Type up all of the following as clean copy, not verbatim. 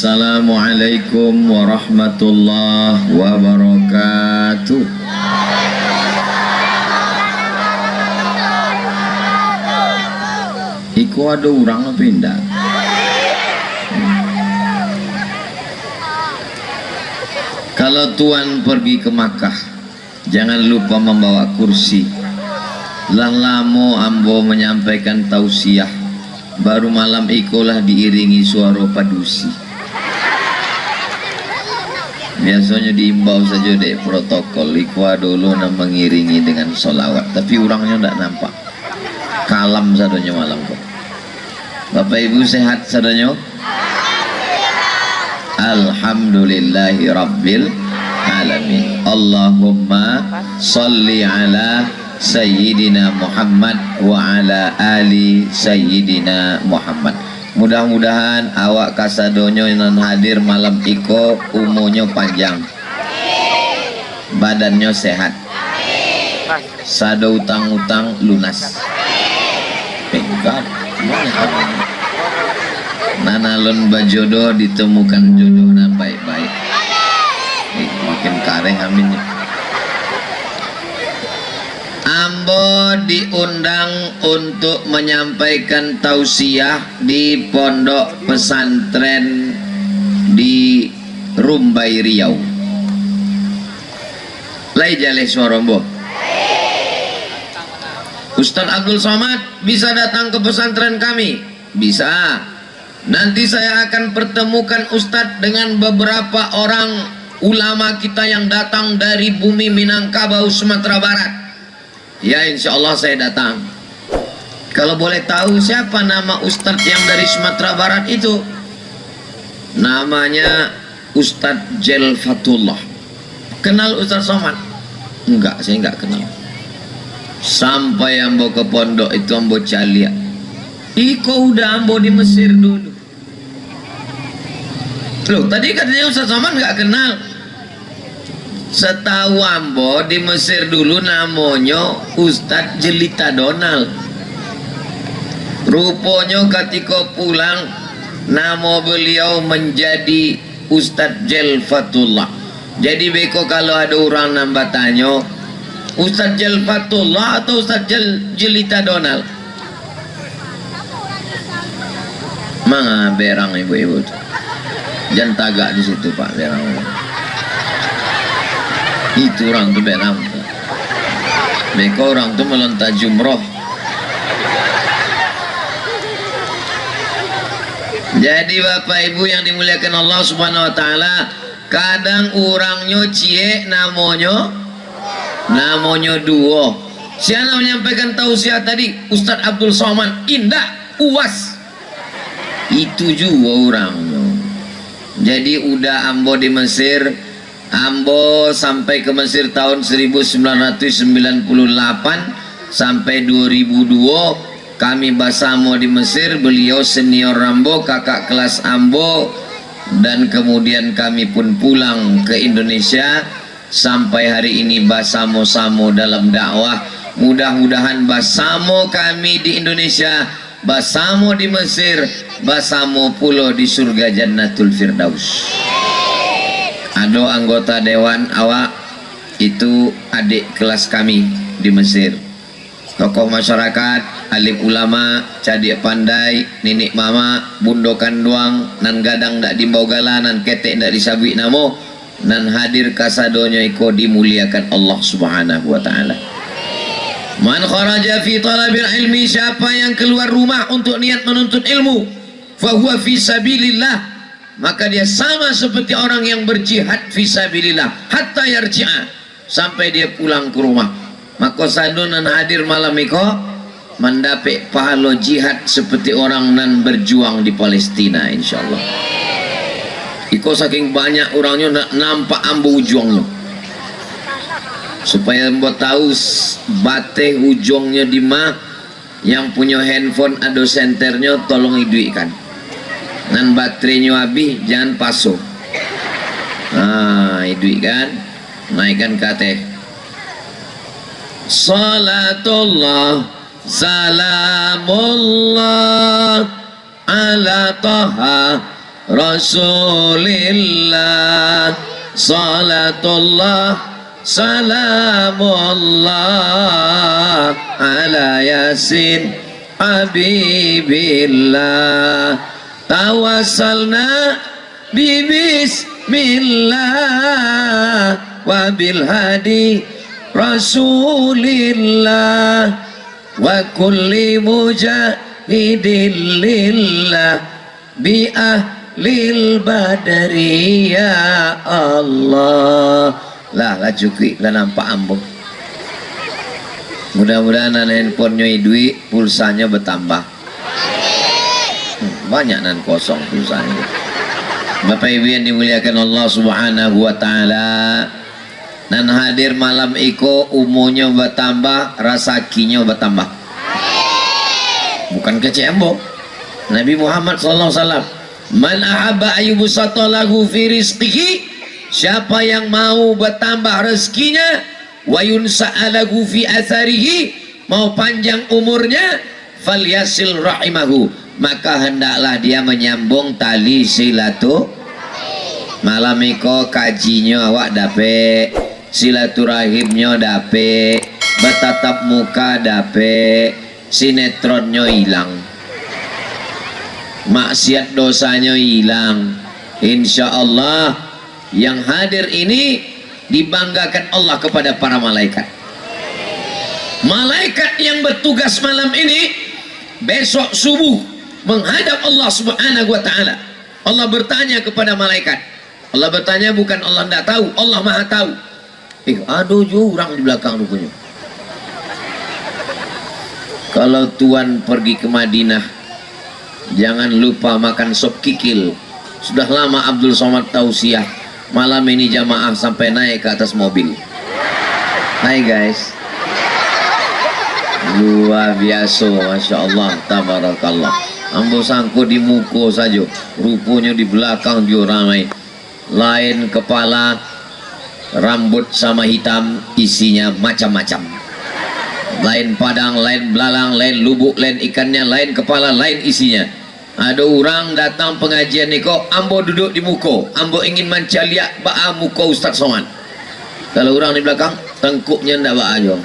Assalamualaikum warahmatullahi wabarakatuh. Iku ada orang apa indah? Kalau tuan pergi ke Makkah, jangan lupa membawa kursi. Lamo ambo menyampaikan tausiah, baru malam ikulah diiringi suara padusi. Biasanya diimbau saja deh protokol ikwa dulu mengiringi dengan solawat, tapi orangnya tidak nampak. Kalam sadonya malam kok. Bapak Ibu sehat sadonya? Alhamdulillahi Rabbil Alamin. Allahumma salli ala Sayyidina Muhammad wa ala ali Sayyidina Muhammad. Mudah-mudahan awak kasadonyo yang hadir malam iko umurnya panjang, badannya sehat, sado utang-utang lunas. Pegat nanalon bajodoh ditemukan jodohnya baik-baik. Makin kareh aminnya. Ambo diundang untuk menyampaikan tausiah di pondok pesantren di Rumbai Riau. Lai jale suarombo. Ustaz Abdul Somad bisa datang ke pesantren kami? Bisa. Nanti saya akan pertemukan Ustadz dengan beberapa orang ulama kita yang datang dari bumi Minangkabau, Sumatera Barat. Ya, insya Allah saya datang. Kalau boleh tahu siapa nama Ustadz yang dari Sumatera Barat itu? Namanya Ustadz Jelfatullah. Kenal Ustadz Somad? Enggak, saya enggak kenal. Sampai ambo ke pondok itu ambo calia. Iko udah ambo di Mesir dulu. Loh, tadi katanya Ustadz Somad enggak kenal. Setahu ambo di Mesir dulu namanya Ustadz Jelita Donald. Rupanya ketika pulang nama beliau menjadi Ustadz Jelfatullah. Jadi beko kalau ada orang nambah tanya Ustadz Jelfatullah atau Ustadz Jelita Donald, mana berang ibu-ibu jangan tagak di situ Pak berang. Itu orang tuh berang. Mereka orang tuh melontar jumroh. Jadi Bapak Ibu yang dimuliakan Allah Subhanahu Wa Taala, kadang orangnya cie namanya duo. Siapa menyampaikan tausiah tadi? Ustadz Abdul Somad Indah UAS. Itu juga orangnya. Jadi udah ambo di Mesir. Ambo sampai ke Mesir tahun 1998 sampai 2002 kami basamo di Mesir. Beliau senior Rambo, kakak kelas Ambo, dan kemudian kami pun pulang ke Indonesia sampai hari ini basamo-samo dalam dakwah. Mudah-mudahan basamo kami di Indonesia, basamo di Mesir, basamo pulau di surga Jannatul Firdaus. Ada anggota dewan awak itu adik kelas kami di Mesir, tokoh masyarakat, alim ulama, cadik pandai, nenek mama, bundokan doang, nan gadang dak dimbau gala, nan ketek dak disabui namo, nan hadir kasadonya iko dimuliakan Allah Subhanahu Wa Taala. Man kharaja fi talabil ilmi, siapa yang keluar rumah untuk niat menuntut ilmu, fahuwa fi sabilillah, maka dia sama seperti orang yang berjihad fisabilillah hatta yarji'a, sampai dia pulang ke rumah. Maka sadunan hadir malam iko mendapat pahala jihad seperti orang nan berjuang di Palestina insyaallah. Iko saking banyak orangnya nampak ambo ujungnya. Supaya mbok tahu bate ujungnya di mah, yang punya handphone ada senternya tolong iduikan. Nan baterainya habis jangan pasok. Nah, itu kan naikkan kate. Salatullah salamullah ala taha Rasulillah, salatullah salamullah ala Yasin Habibillah, tawassalna bi bismillah wa bil hadi Rasulillah wa kulli mujahidin lillah bi ahlil badri ya Allah. Lah cukup lah nampak ambung. Mudah-mudahan handphonenya duit, pulsanya bertambah. Banyak nan kosong pulsanya. Bapak Ibu yang dimuliakan Allah Subhanahu wa taala, nan hadir malam iko umurnya bertambah, rasakinya bertambah. Bukan kecembo. Nabi Muhammad sallallahu alaihi wasallam, man ahabba ayyubsata lahu fi rizqihi, siapa yang mau bertambah rezekinya, wa yunsa'alahu fi atharihi, mau panjang umurnya, falyasil rahimahu, maka hendaklah dia menyambung tali silatu. Malam iko kajinya awak dape, silaturahimnya dape, bertatap muka dape, sinetronnya hilang, maksiat dosanya hilang. Insya Allah yang hadir ini dibanggakan Allah kepada para malaikat. Malaikat yang bertugas malam ini besok subuh menghadap Allah Subhanahu wa taala. Allah bertanya kepada malaikat. Allah bertanya bukan Allah tidak tahu, Allah Maha tahu. Aduh jurang di belakang rupanya. Kalau Tuhan pergi ke Madinah, jangan lupa makan sop kikil. Sudah lama Abdul Somad tausiah, malam ini jamaah sampai naik ke atas mobil. Hai guys, luar biasa, masya Allah, tabarakallah. Ambo sangko di muko saja, rupanya di belakang juga ramai. Lain kepala, rambut sama hitam, isinya macam-macam. Lain padang, lain belalang, lain lubuk, lain ikannya, lain kepala, lain isinya. Ada orang datang pengajian ni kok, ambo duduk di muko, ambo ingin mencaliak ba'a muko Ustaz Somad. Kalau orang di belakang, tengkuknya ndak ba'a aja.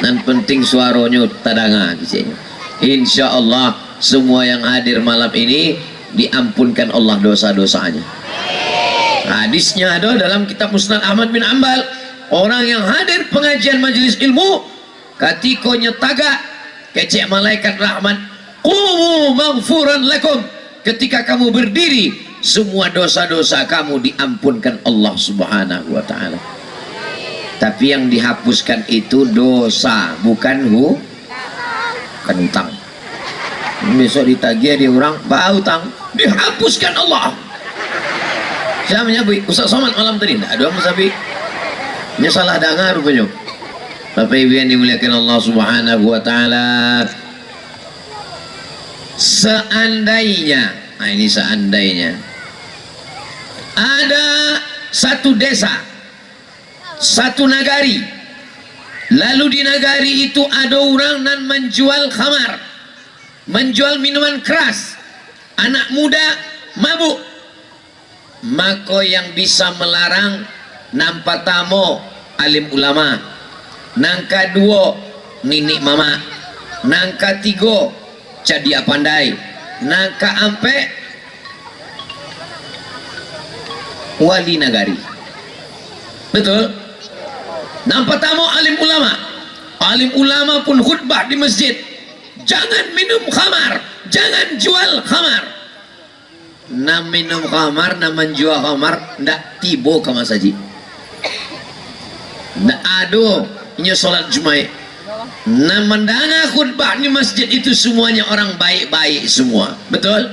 Dan penting suaranya tadanga kisahnya. Insya Allah semua yang hadir malam ini diampunkan Allah dosa-dosanya. Hadisnya ada dalam kitab Musnad Ahmad bin Ambal. Orang yang hadir pengajian majelis ilmu, katikonya taga kecek malaikat rahmat, qumu maghfuran lakum, ketika kamu berdiri semua dosa-dosa kamu diampunkan Allah Subhanahu wa taala. Tapi yang dihapuskan itu dosa, bukan utang. Besok ditagih dia orang bau utang, dihapuskan Allah. Siapa menyabui Ustaz Somad malam tadi? Tidak ada musabi. Ini salah dengar rupanya. Bapak Ibu yang dimuliakan Allah Subhanahu wa taala, seandainya, nah ini seandainya ada satu desa, satu nagari, lalu di nagari itu ada orang yang menjual khamar, menjual minuman keras, anak muda mabuk, maka yang bisa melarang nampak tamu alim ulama, nangka dua ninik mama, nangka tiga cadia pandai, nangka ampe wali nagari. Betul? Nampak tamu alim ulama, alim ulama pun khutbah di masjid, jangan minum khamar, jangan jual khamar. Nam minum khamar, nam menjual khamar, ndak tibo ke masaji, ndak ado nya solat Jumat. Nam mendanga khutbah di masjid itu semuanya orang baik-baik semua, betul?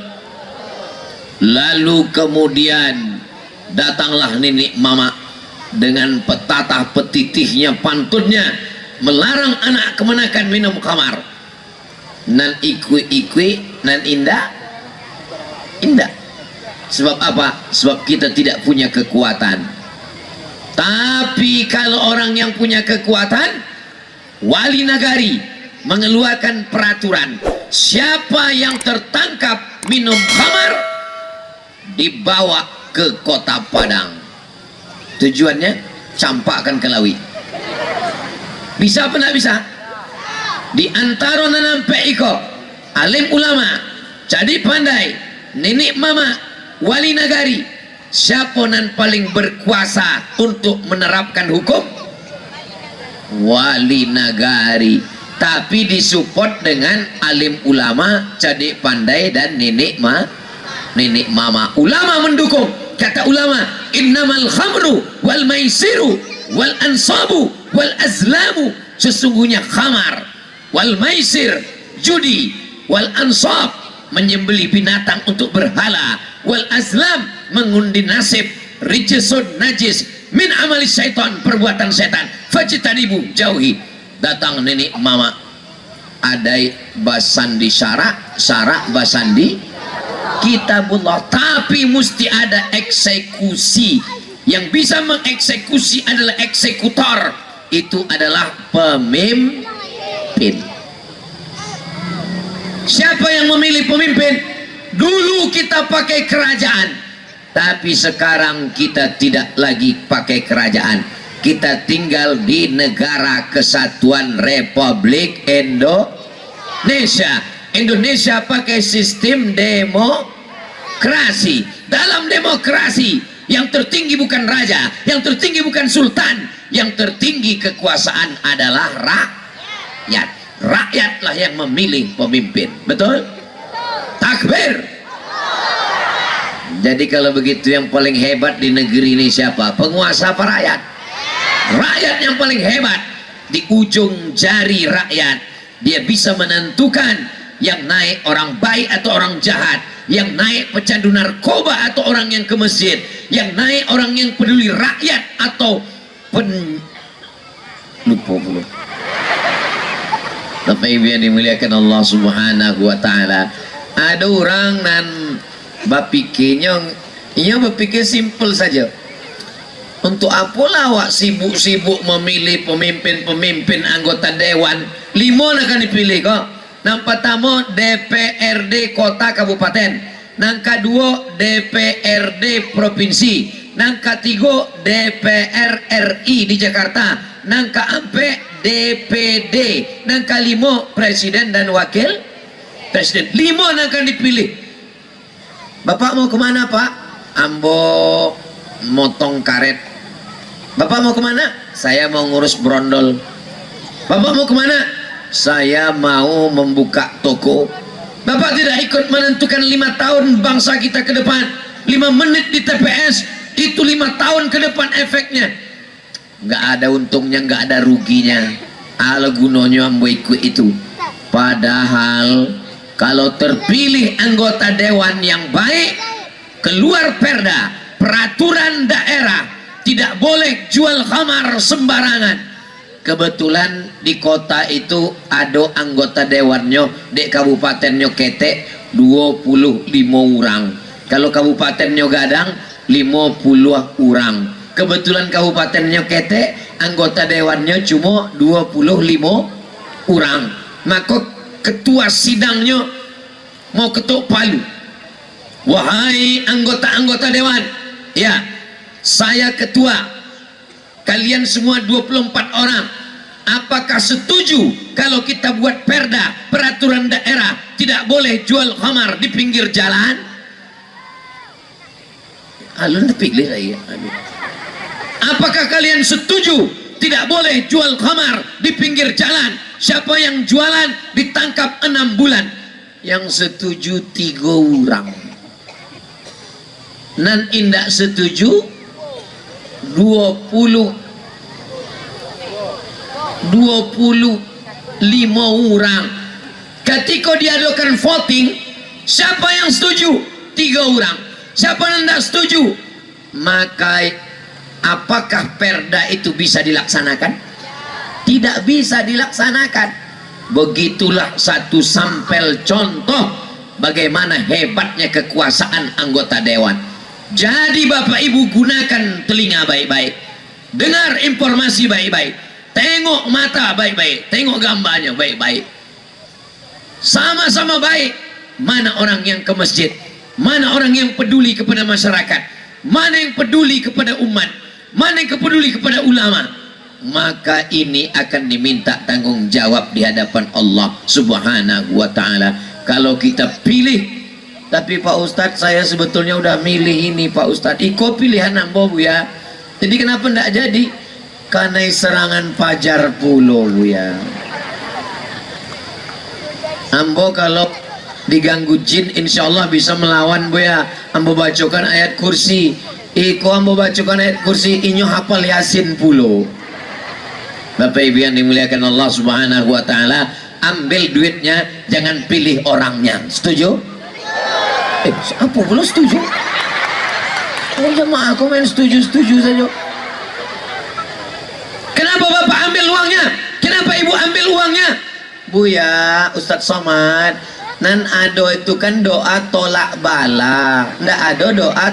Lalu kemudian datanglah nenek mama dengan petatah petitihnya pantunnya melarang anak kemenakan minum khamar. Nan ikui nan indah. Sebab apa? Sebab kita tidak punya kekuatan. Tapi kalau orang yang punya kekuatan, wali nagari mengeluarkan peraturan, siapa yang tertangkap minum khamar dibawa ke kota Padang. Tujuannya campakkan ke Lawi. Bisa apa tidak bisa? Di antara nanampe iko alim ulama jadi pandai nenek mama wali nagari, siapa nan paling berkuasa untuk menerapkan hukum? Wali nagari, tapi disupport dengan alim ulama jadi pandai dan nenek mama. Ulama mendukung. Kata ulama, innamal khamru wal maisiru wal ansabu wal azlamu, sesungguhnya khamar wal maisir judi wal ansab menyembelih binatang untuk berhala, wal azlam mengundi nasib, rijsun najis min amali syaitan, perbuatan setan, fajtanibu jauhi. Datang nenek mama adai basandi syarak basandi kitabullah, tapi mesti ada eksekusi. Yang bisa mengeksekusi adalah eksekutor, itu adalah pemimpin. Siapa yang memilih pemimpin? Dulu kita pakai kerajaan, tapi sekarang kita tidak lagi pakai kerajaan. Kita tinggal di Negara Kesatuan Republik Indonesia. Indonesia pakai sistem demokrasi. Dalam demokrasi yang tertinggi bukan raja, yang tertinggi bukan sultan, yang tertinggi kekuasaan adalah rakyat. Rakyatlah yang memilih pemimpin. Betul? Takbir. Jadi kalau begitu yang paling hebat di negeri ini siapa? Penguasa apa rakyat? Rakyat yang paling hebat. Di ujung jari rakyat dia bisa menentukan yang naik orang baik atau orang jahat, yang naik pecandu narkoba atau orang yang ke masjid, yang naik orang yang peduli rakyat atau lupa pula. Tapi biar dimuliakan Allah Subhanahu wa taala. Ada orang nan bapikirnya berpikir simple saja. Untuk apalah awak sibuk-sibuk memilih pemimpin-pemimpin anggota dewan? 5 akan dipilih kok. Yang pertama DPRD kota kabupaten, yang kedua DPRD provinsi, yang ketiga DPR RI di Jakarta, yang keempat DPD, yang kelima presiden dan wakil presiden. 5 akan dipilih. Bapak mau kemana Pak? Ambo motong karet. Bapak mau kemana? Saya mau ngurus brondol. Bapak mau kemana? Saya mau membuka toko. Bapak tidak ikut menentukan 5 tahun bangsa kita ke depan. 5 menit di TPS itu 5 tahun ke depan efeknya. Nggak ada untungnya, nggak ada ruginya. Ala gunanya ambo ikut itu. Padahal kalau terpilih anggota dewan yang baik, keluar perda, peraturan daerah, tidak boleh jual khamar sembarangan. Kebetulan di kota itu ada anggota dewannya, di kabupatennya ketek 25 orang. Kalau kabupatennya Gadang 50 orang. Kebetulan kabupatennya ketek, anggota dewannya cuma 25 orang. Maka ketua sidangnya mau ketuk palu. Wahai anggota-anggota dewan, ya, saya ketua, kalian semua 24 orang, apakah setuju kalau kita buat perda, peraturan daerah, tidak boleh jual khamar di pinggir jalan? Alun pilih saya. Apakah kalian setuju tidak boleh jual khamar di pinggir jalan? Siapa yang jualan ditangkap 6 bulan. Yang setuju 3 orang. Nan indak setuju 25 orang. Ketika diadakan voting, siapa yang setuju? 3 orang. Siapa yang tidak setuju? Maka apakah perda itu bisa dilaksanakan? Tidak bisa dilaksanakan. Begitulah satu sampel contoh bagaimana hebatnya kekuasaan anggota dewan. Jadi Bapak Ibu gunakan telinga baik-baik, dengar informasi baik-baik, tengok mata baik-baik, tengok gambarnya baik-baik. Sama-sama baik. Mana orang yang ke masjid? mana orang yang peduli kepada masyarakat, mana yang peduli kepada umat, mana yang peduli kepada ulama, maka ini akan diminta tanggung jawab di hadapan Allah Subhanahu wa ta'ala. Kalau kita pilih, tapi Pak Ustadz saya sebetulnya udah milih ini Pak Ustadz, iko pilihan ambo Bu ya, jadi kenapa ndak jadi? Karena serangan fajar pulau Bu ya. Ambo kalau diganggu jin insya Allah bisa melawan Bu ya. Ambo bacakan ayat kursi, iko ambo bacakan ayat kursi, inyo hafal Yasin pulau. Bapak Ibu yang dimuliakan Allah Subhanahu wa ta'ala, ambil duitnya, jangan pilih orangnya. Setuju? Apa belum setuju? Oh jemaah aku main setuju-setuju saja. Kenapa Bapak ambil uangnya? Kenapa Ibu ambil uangnya? Bu ya, Ustadz Somad, nan ado itu kan doa tolak bala, ndak ada doa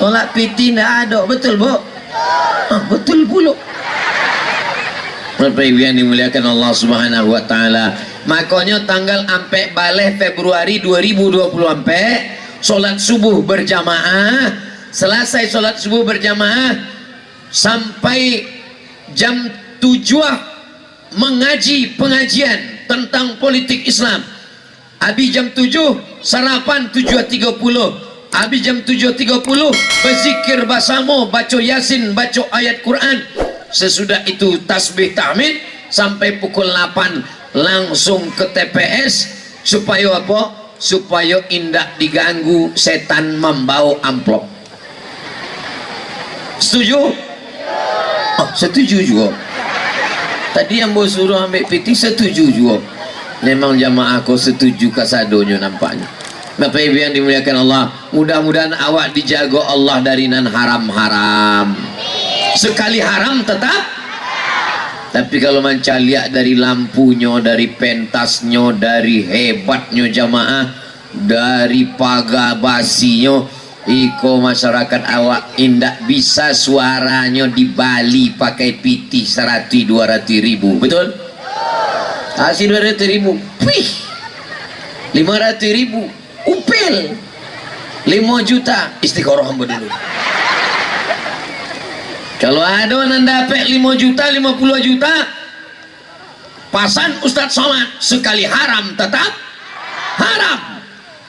tolak piti, ndak ada, betul Bu? Betul pula. Bapak Ibu yang dimuliakan Allah Subhanahu wa ta'ala, makanya tanggal ampe baleh Februari 2020 ampe sholat subuh berjamaah, selesai sholat subuh berjamaah sampai jam 7 mengaji pengajian tentang politik Islam. Habis jam 7 sarapan 7.30, habis jam 7.30 berzikir bersama, baca Yasin, baca ayat Quran. Sesudah itu tasbih tahmid sampai pukul 8 langsung ke TPS. Supaya apa? Supaya indak diganggu setan membawa amplop. Setuju? Oh, setuju juga. Tadi yang mau suruh ambil piti setuju juga. Memang jamaah aku setuju kasadonya nampaknya. Bapak Ibu yang dimuliakan Allah, mudah-mudahan awak dijaga Allah dari nan haram-haram. Sekali haram tetap. Tapi kalau manca lihat dari lampunya, dari pentasnya, dari hebatnya jamaah, dari pagabasinya, iko masyarakat awak indak bisa suaranya di Bali pakai piti 100-200 ribu, betul? Kasih 200 ribu, wih, 500 ribu, upil, 5 juta, istiqoroh hamba dulu. Kalau ada yang dapat 5 juta, 50 juta, pasan Ustadz Somad, sekali haram tetap haram.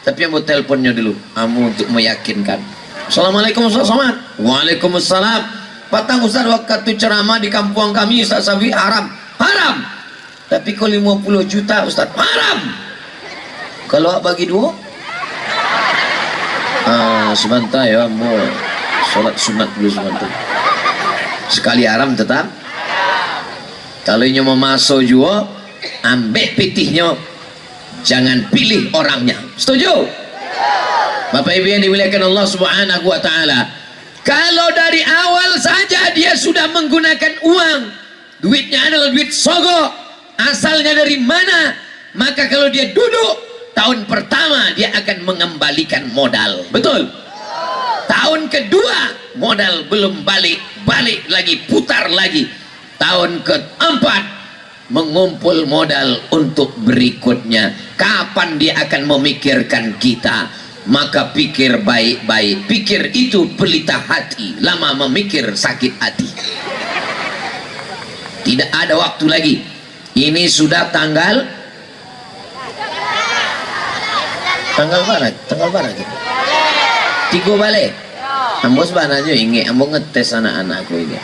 Tapi yang mau teleponnya dulu, kamu untuk meyakinkan. Assalamualaikum Ustadz Somad. Waalaikumsalam. Patang Ustadz waktu ceramah di kampung kami Ustadz Safi haram. Haram. Tapi kalau 50 juta Ustadz haram. Kalau bagi dua, sebentar ya, mau sholat sunat dulu sebentar. Sekali haram tetap. Kalau ini mau masuk juga, ambil pitihnya, jangan pilih orangnya. Setuju? Bapak Ibu yang dimuliakan Allah Subhanahu wa ta'ala, kalau dari awal saja dia sudah menggunakan uang, duitnya adalah duit sogok, asalnya dari mana, maka kalau dia duduk tahun pertama dia akan mengembalikan modal. Betul? Tahun kedua modal belum balik lagi, putar lagi. Tahun keempat mengumpul modal untuk berikutnya. Kapan dia akan memikirkan kita? Maka pikir baik-baik. Pikir itu pelita hati, lama memikir sakit hati. Tidak ada waktu lagi. Ini sudah tanggal mana? Tanggal mana gitu? 3 balik. Ambo sebenarnya ingin ambo ngetes anak-anakku ini.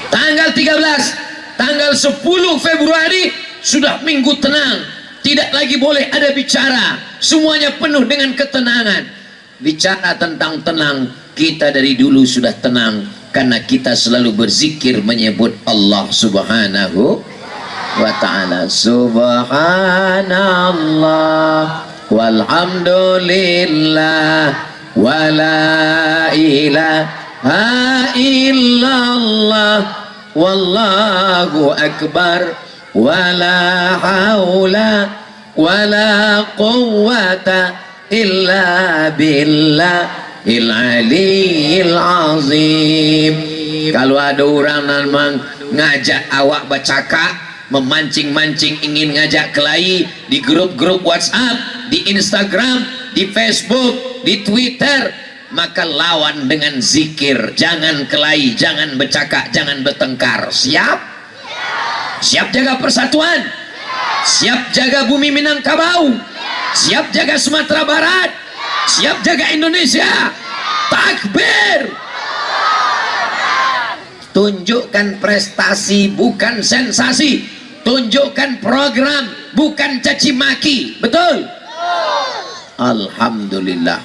Tanggal 13, tanggal 10 Februari sudah minggu tenang. Tidak lagi boleh ada bicara. Semuanya penuh dengan ketenangan. Bicara tentang tenang, kita dari dulu sudah tenang karena kita selalu berzikir menyebut Allah Subhanahu wa ta'ala. Subhanallah walhamdulillah wala ilaha illallah wallahu akbar wala haula wala quwwata illa billahil aliyil azim. Kalau ada orang memang ngajak awak bercakap, memancing-mancing ingin ngajak kelahi di grup-grup WhatsApp, di Instagram, di Facebook, di Twitter, maka lawan dengan zikir. Jangan kelahi, jangan bercakap, jangan bertengkar. Siap? Siap jaga persatuan? Siap jaga bumi Minangkabau? Siap jaga Sumatera Barat? Siap jaga Indonesia? Takbir! Tunjukkan prestasi, bukan sensasi. Tunjukkan program, bukan caci maki. Betul? Alhamdulillah.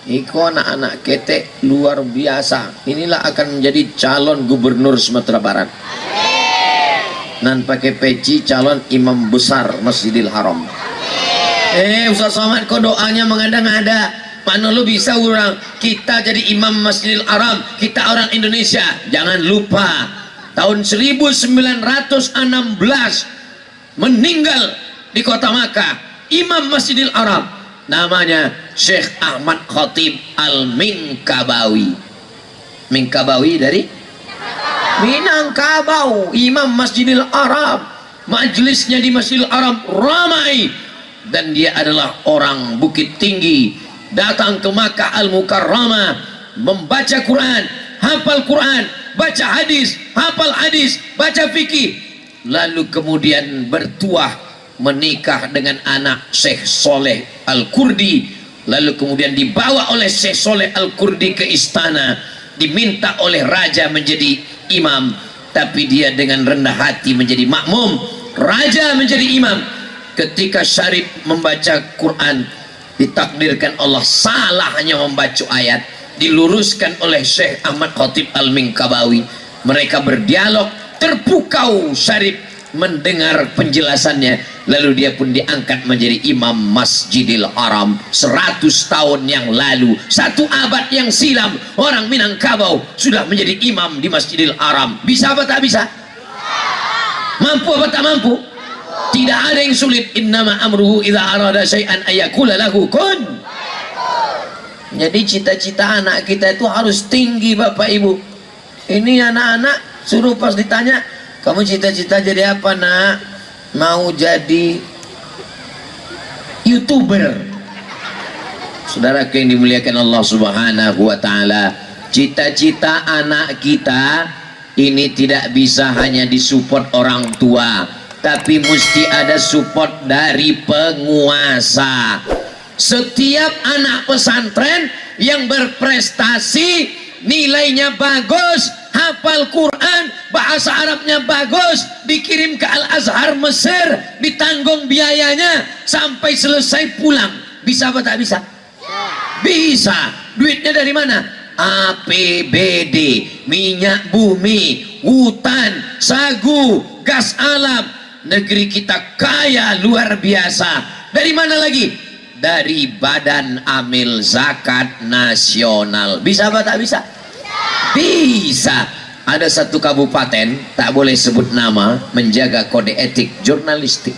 Iko anak-anak ketek luar biasa. Inilah akan menjadi calon gubernur Sumatera Barat. Nan pakai peci calon imam besar Masjidil Haram. Ustaz Somad kok doanya mengada-ngada. Mana lu bisa orang kita jadi imam Masjidil Haram, kita orang Indonesia. Jangan lupa tahun 1916 meninggal di kota Makkah imam Masjidil Haram, namanya Syekh Ahmad Khatib Al-Minkabawi. Minkabawi dari Minangkabau, imam Masjidil Haram. Majelisnya di Masjidil Haram ramai, dan dia adalah orang Bukit Tinggi. Datang ke Makkah Al-Mukarramah, membaca Quran, hafal Quran, baca hadis, hafal hadis, baca fikih, lalu kemudian bertuah menikah dengan anak Syekh Soleh Al-Kurdi, lalu kemudian dibawa oleh Syekh Soleh Al-Kurdi ke istana, diminta oleh raja menjadi imam, tapi dia dengan rendah hati menjadi makmum, raja menjadi imam. Ketika Syarif membaca Quran, ditakdirkan Allah salah hanya membaca ayat, diluruskan oleh Syekh Ahmad Khatib Al-Minkabawi. Mereka berdialog, terpukau Syarif mendengar penjelasannya, lalu dia pun diangkat menjadi imam Masjidil Haram. 100 tahun yang lalu, 1 abad yang silam, orang Minangkabau sudah menjadi imam di Masjidil Haram. Bisa apa tak bisa? Mampu apa tak mampu? Tidak ada yang sulit. Innama amruhu idza arada syai'an ayakula lahu kun. Jadi cita-cita anak kita itu harus tinggi, Bapak Ibu. Ini anak-anak suruh pas ditanya, kamu cita-cita jadi apa, Nak? Mau jadi YouTuber. Saudara yang dimuliakan Allah Subhanahu wa taala, cita-cita anak kita ini tidak bisa hanya disupport orang tua, tapi mesti ada support dari penguasa. Setiap anak pesantren yang berprestasi, nilainya bagus, hafal Quran, bahasa Arabnya bagus, dikirim ke Al-Azhar Mesir, ditanggung biayanya sampai selesai pulang. Bisa apa tak bisa? Bisa. Duitnya dari mana? APBD, minyak bumi, hutan, sagu, gas alam. Negeri kita kaya luar biasa. Dari mana lagi? Dari Badan Amil Zakat Nasional. Bisa apa tak bisa? Bisa. Ada satu kabupaten, tak boleh sebut nama, menjaga kode etik jurnalistik.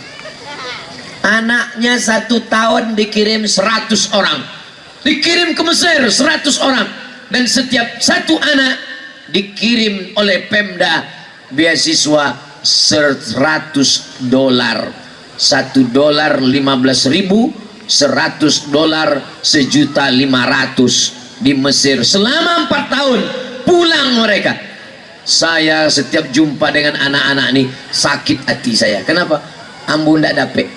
Anaknya 1 tahun dikirim 100 orang, dikirim ke Mesir 100 orang, dan setiap 1 anak dikirim oleh Pemda beasiswa $100. $1 $15.000, $100 1.500.000 di Mesir selama 4 tahun. Pulang mereka. Saya setiap jumpa dengan anak-anak ini sakit hati saya. Kenapa? Ambo ndak dapet.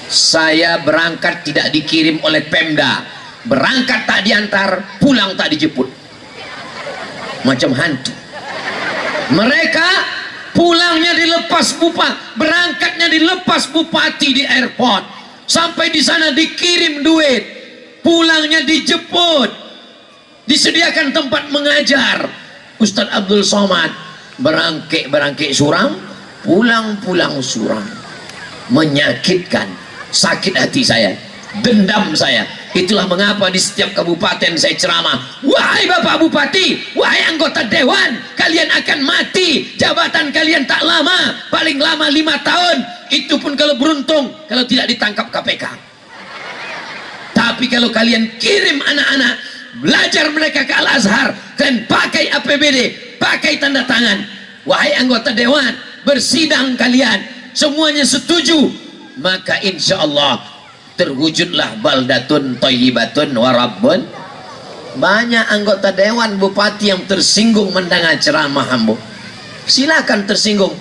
Saya berangkat tidak dikirim oleh Pemda, berangkat tak diantar, pulang tak dijemput, macam hantu. Mereka pulangnya dilepas bupati, berangkatnya dilepas bupati di airport, sampai di sana dikirim duit, pulangnya dijemput, disediakan tempat mengajar. Ustadz Abdul Somad berangkik surang, pulang surang. Menyakitkan, sakit hati saya, dendam saya. Itulah mengapa di setiap kabupaten saya ceramah, wahai Bapak Bupati, wahai anggota Dewan, kalian akan mati, jabatan kalian tak lama, paling lama 5 tahun, itu pun kalau beruntung, kalau tidak ditangkap KPK. Tapi kalau kalian kirim anak-anak, belajar mereka ke Al-Azhar, kalian pakai APBD, pakai tanda tangan, wahai anggota Dewan, bersidang kalian, semuanya setuju, maka insya Allah terwujudlah baldatun thayyibatun wa rabbun. Banyak anggota dewan bupati yang tersinggung mendengar ceramah ambo. Silakan tersinggung,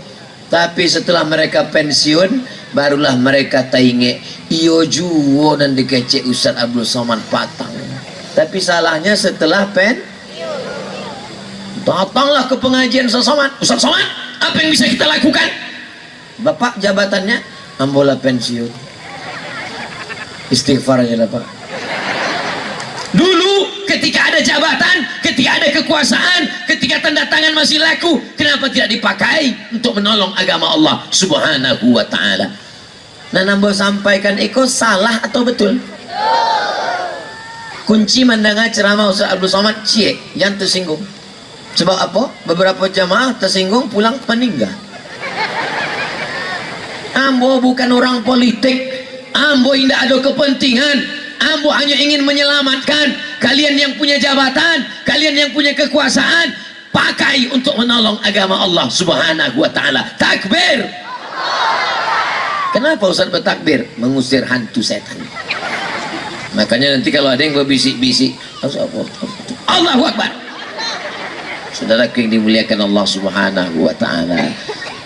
tapi setelah mereka pensiun barulah mereka tainge iyo juwo dan dikece Ustaz Abdul Somad Patang. Tapi salahnya setelah datanglah ke pengajian Ustaz Somad. Ustaz Somad, apa yang bisa kita lakukan? Bapak jabatannya ambola pensiun. Istighfar aja lah Pak. Dulu ketika ada jabatan, ketika ada kekuasaan, ketika tanda tangan masih laku, kenapa tidak dipakai untuk menolong agama Allah Subhanahu wa ta'ala? Nah, ambo sampaikan itu salah atau betul? Kunci mendengar ceramah Ustaz Abdul Somad cie yang tersinggung. Sebab apa? Beberapa jamaah tersinggung pulang meninggal. Ambo bukan orang politik, ambo tidak ada kepentingan. Ambo hanya ingin menyelamatkan kalian yang punya jabatan, kalian yang punya kekuasaan, pakai untuk menolong agama Allah Subhanahu wa ta'ala. Takbir. Kenapa Ustaz bertakbir? Mengusir hantu setan. Makanya nanti kalau ada yang berbisik-bisik, Allahu Akbar. Saudara yang dimuliakan Allah Subhanahu wa ta'ala,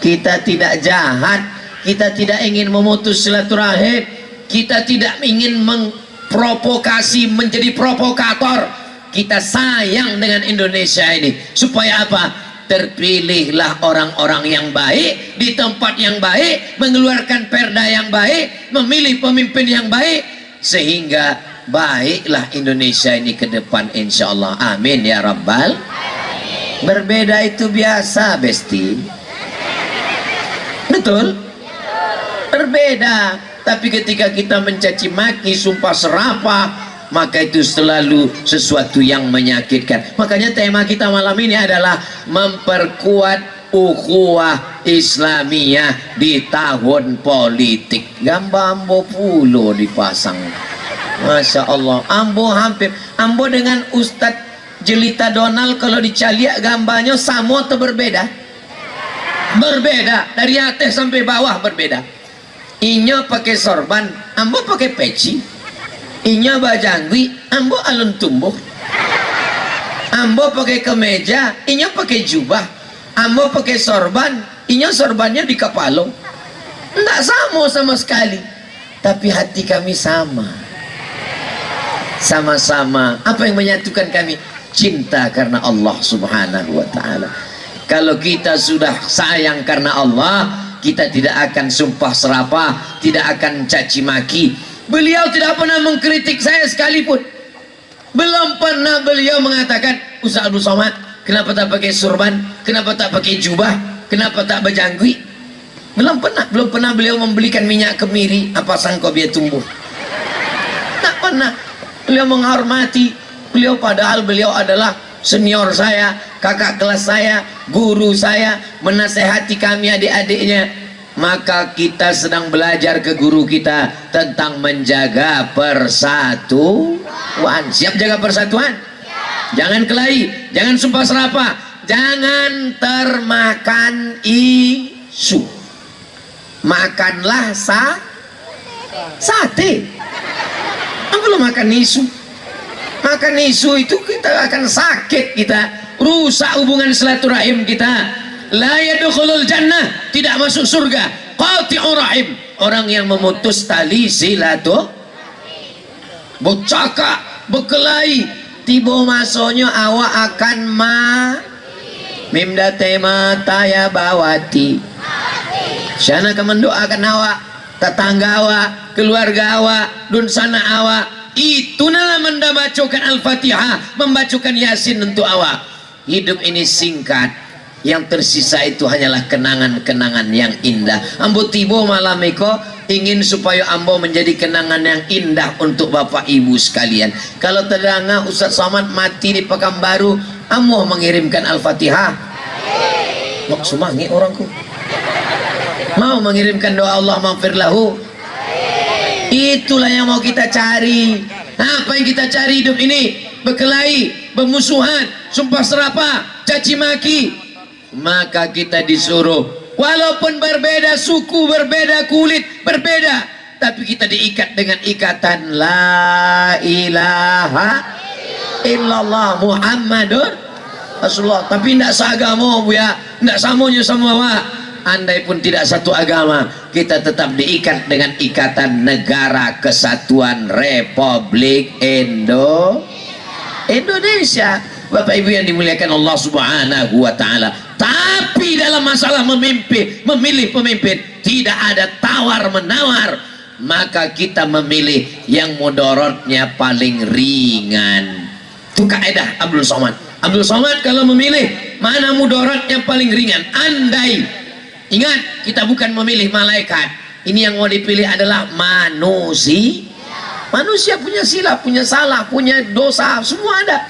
kita tidak jahat, kita tidak ingin memutus silaturahim, kita tidak ingin memprovokasi menjadi provokator. Kita sayang dengan Indonesia ini. Supaya apa? Terpilihlah orang-orang yang baik di tempat yang baik, mengeluarkan perda yang baik, memilih pemimpin yang baik, sehingga baiklah Indonesia ini ke depan insyaallah. Amin ya rabbal. Berbeda itu biasa, Besti. Betul? Berbeda. Tapi ketika kita mencaci maki, sumpah serapah, maka itu selalu sesuatu yang menyakitkan. Makanya tema kita malam ini adalah memperkuat ukhuwah Islamiyah di tahun politik. Gambar ambo pulo dipasang. Masya Allah. Ambo hampir, ambo dengan Ustadz Jelita Donald kalau dicaliak gambarnya sama atau berbeda? Berbeda. Dari atas sampai bawah berbeda. Inya pakai sorban, ambo pakai peci. Inya bajangwi, ambo alun tumbuh. Ambo pakai kemeja, inya pakai jubah. Ambo pakai sorban, inya sorbannya di kepala. Tidak sama sekali. Tapi hati kami sama. Sama-sama. Apa yang menyatukan kami? Cinta karena Allah Subhanahu wa ta'ala. Kalau kita sudah sayang karena Allah, kita tidak akan sumpah serapah, tidak akan caci maki. Beliau tidak pernah mengkritik saya sekalipun. Belum pernah beliau mengatakan, Ustaz Abdul Somad, kenapa tak pakai surban, kenapa tak pakai jubah, kenapa tak berjangkui. Belum pernah beliau membelikan minyak kemiri, apa sangka biar tumbuh. Tak pernah. Beliau menghormati. Beliau padahal beliau adalah senior saya, kakak kelas saya, guru saya, menasehati kami adik-adiknya. Maka kita sedang belajar ke guru kita tentang menjaga persatuan. Siap jaga persatuan? Jangan kelahi, jangan sumpah serapah, jangan termakan isu. Makanlah sate. Apa lo makan isu? Makan isu itu kita akan sakit, kita rusak hubungan silaturahim kita. La yadkhulul jannah, tidak masuk surga. Qati'ur rahim, orang yang memutus tali silaturahim. Bocaka, bekelahi, tiba masanya awak akan mimda tema taya bawati. Syana akan mendoakan awak, tetangga awak, keluarga awak, dun sana awak. Itu nalah membacakan Al-Fatihah, membacakan Yasin untuk awak. Hidup ini singkat, yang tersisa itu hanyalah kenangan-kenangan yang indah. Ambo tibo malam iko ingin supaya ambo menjadi kenangan yang indah untuk bapak ibu sekalian. Kalau terdengar Ustaz Somad mati di Pekanbaru, ambo mengirimkan Al-Fatihah. Mak sumangi orangku. Mau mengirimkan doa Allah maghfir lahu. Itulah yang mau kita cari. Apa yang kita cari hidup ini? Berkelahi, bermusuhan, sumpah serapah, caci maki. Maka kita disuruh, walaupun berbeda suku, berbeda kulit, berbeda, tapi kita diikat dengan ikatan la ilaha illallah Muhammadur Rasulullah. Tapi tidak seagama bu ya, tidak samanya semua Pak. Andai pun tidak satu agama, kita tetap diikat dengan ikatan Negara Kesatuan Republik Indonesia. Bapak Ibu yang dimuliakan Allah Subhanahu wa taala. Tapi dalam masalah memilih pemimpin tidak ada tawar menawar, maka kita memilih yang mudaratnya paling ringan. Itu kaidah Abdul Somad. Abdul Somad kalau memilih mana mudarat yang paling ringan. Andai, ingat, kita bukan memilih malaikat. Ini yang mau dipilih adalah manusia. Manusia punya silap, punya salah, punya dosa, semua ada.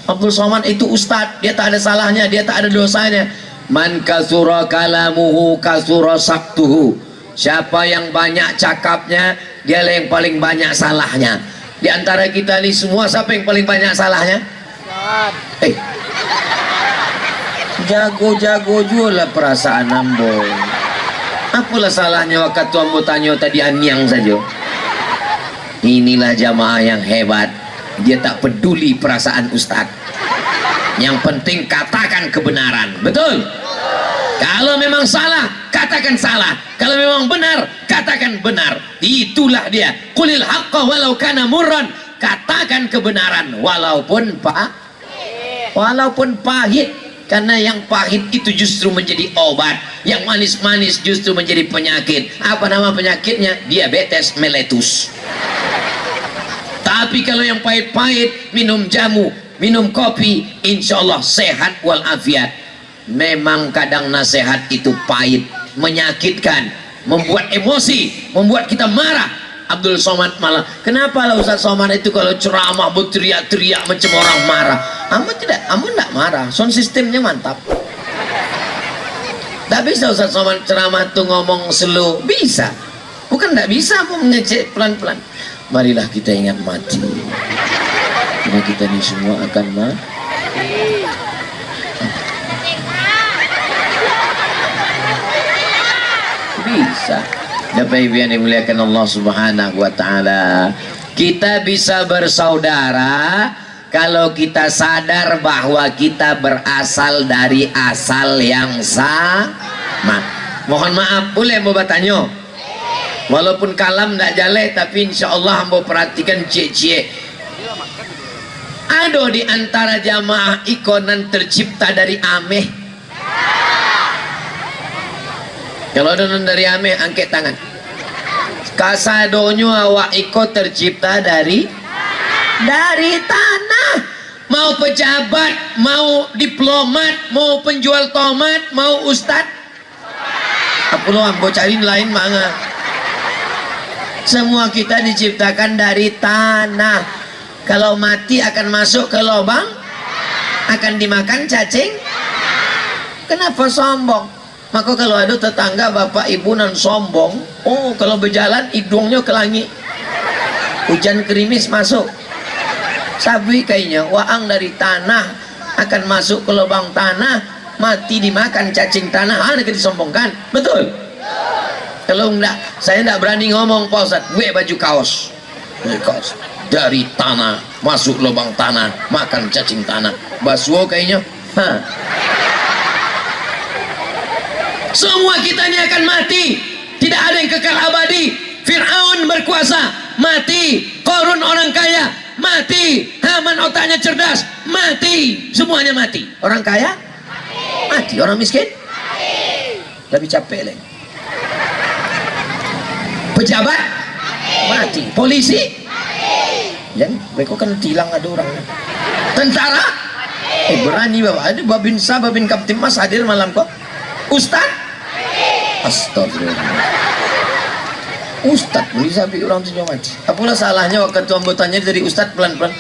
Abdul Somad itu ustadz, dia tak ada salahnya, dia tak ada dosanya. Man kasura kalamuhu kasura saktuhu. Siapa yang banyak cakapnya, dialah yang paling banyak salahnya. Di antara kita ini semua, siapa yang paling banyak salahnya? Jago-jago juga perasaan ambo. Apalah salahnya waktu ambo tanya tadi anyang saja. Inilah jamaah yang hebat. Dia tak peduli perasaan ustaz. Yang penting katakan kebenaran. Betul? Kalau memang salah, katakan salah. Kalau memang benar, katakan benar. Itulah dia. Qulil haqqa walau kana murran. Katakan kebenaran walaupun pahit. Karena yang pahit itu justru menjadi obat, yang manis-manis justru menjadi penyakit. Apa nama penyakitnya? Diabetes mellitus. Tapi kalau yang pahit-pahit, minum jamu, minum kopi, insya Allah sehat walafiat. Memang kadang nasihat itu pahit, menyakitkan, membuat emosi, membuat kita marah. Abdul Somad malah, kenapa lah Ustaz Somad itu kalau ceramah berteriak-teriak macam orang marah? Amun tidak marah, sound sistemnya mantap. Tak bisa Ustaz Somad ceramah tuh ngomong slow, bisa. Bukan tidak bisa, mau ngecek pelan-pelan. Marilah kita ingat mati. Karena kita ini semua akan mati. Bisa. Bapak Ibu yang dimuliakan Allah Subhanahu wa taala, kita bisa bersaudara kalau kita sadar bahwa kita berasal dari asal yang sama. Mohon maaf, boleh mau bertanya? Walaupun kalam tak jaleh, tapi insya Allah mau perhatikan cie-cie. Ada di antara jamaah ikonan tercipta dari ameh. Kalau ada dari ameh, angkat tangan. Kasadonyo awak iko tercipta dari tanah. Mau pejabat, mau diplomat, mau penjual tomat, mau ustad. Apa lo ambo cari lain mana? Semua kita diciptakan dari tanah. Kalau mati akan masuk ke lubang, akan dimakan cacing. Kenapa sombong? Maka kalau ada tetangga bapak ibu nan sombong, oh kalau berjalan hidungnya ke langit, hujan gerimis masuk, sabi kayaknya waang dari tanah akan masuk ke lubang tanah, mati dimakan cacing tanah. Ada disombongkan, betul? Kalau enggak, saya enggak berani ngomong Pak Ustaz, gue baju kaos dari tanah masuk lubang tanah, makan cacing tanah. Basuh kayaknya. Semua kita ini akan mati, tidak ada yang kekal abadi. Fir'aun berkuasa, mati. Qarun orang kaya, mati. Haman otaknya cerdas, mati. Semuanya mati. Orang kaya mati, orang miskin lebih capek lagi. Pejabat mati, polisi dan mereka kan tilang ada orang. Tentara berani bapak, ada babin sah, babin kapten mas hadir malam kok. Ustad, astagfirullah, ustad bisa sampai orang tujuh mati. Apalah salahnya waktu anggotanya dari ustad pelan-pelan.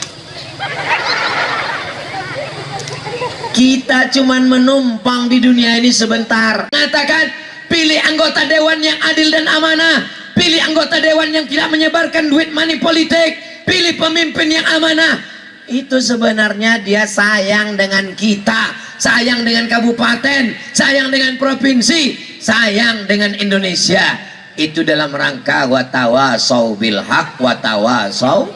Kita cuman menumpang di dunia ini sebentar. Katakan, pilih anggota dewan yang adil dan amanah, pilih anggota dewan yang tidak menyebarkan duit money politik, pilih pemimpin yang amanah. Itu sebenarnya dia sayang dengan kita, sayang dengan kabupaten, sayang dengan provinsi, sayang dengan Indonesia. itu dalam rangka watawasau bil haq watawasau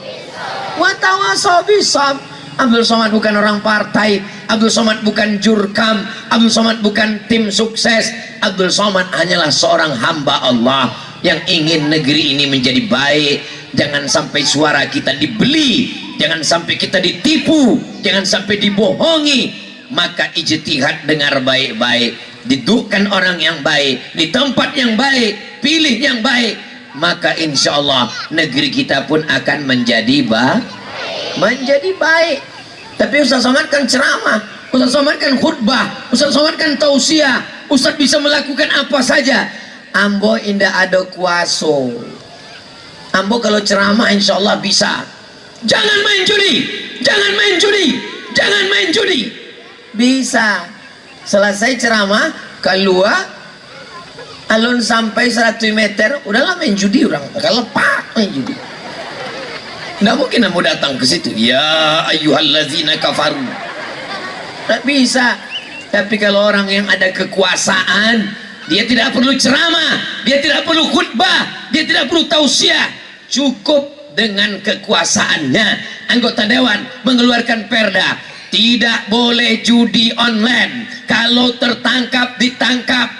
bisab. Abdul Somad bukan orang partai, Abdul Somad bukan jurkam, Abdul Somad bukan tim sukses. Abdul Somad hanyalah seorang hamba Allah yang ingin negeri ini menjadi baik. Jangan sampai suara kita dibeli, jangan sampai kita ditipu, jangan sampai dibohongi. Maka ijtihad, dengar baik-baik, dudukkan orang yang baik di tempat yang baik, pilih yang baik, maka insya Allah negeri kita pun akan menjadi baik. Tapi Ustaz Somad kan ceramah, Ustaz Somad kan khutbah, Ustaz Somad kan tausiah, Ustaz bisa melakukan apa saja. Ambo indah ada kuaso. Ambo kalau ceramah insya Allah bisa. Jangan main judi, jangan main judi, jangan main judi. Bisa. Selesai ceramah keluar, alun sampai 100 meter, udahlah main judi orang. Kalau lepak main judi. Nggak mungkin kamu datang ke situ. Ya ayyuhallazina kafaru. Tak bisa. Tapi kalau orang yang ada kekuasaan, dia tidak perlu ceramah, dia tidak perlu khutbah, dia tidak perlu tausiah. Cukup dengan kekuasaannya. Anggota dewan mengeluarkan perda, tidak boleh judi online. Kalau tertangkap, ditangkap,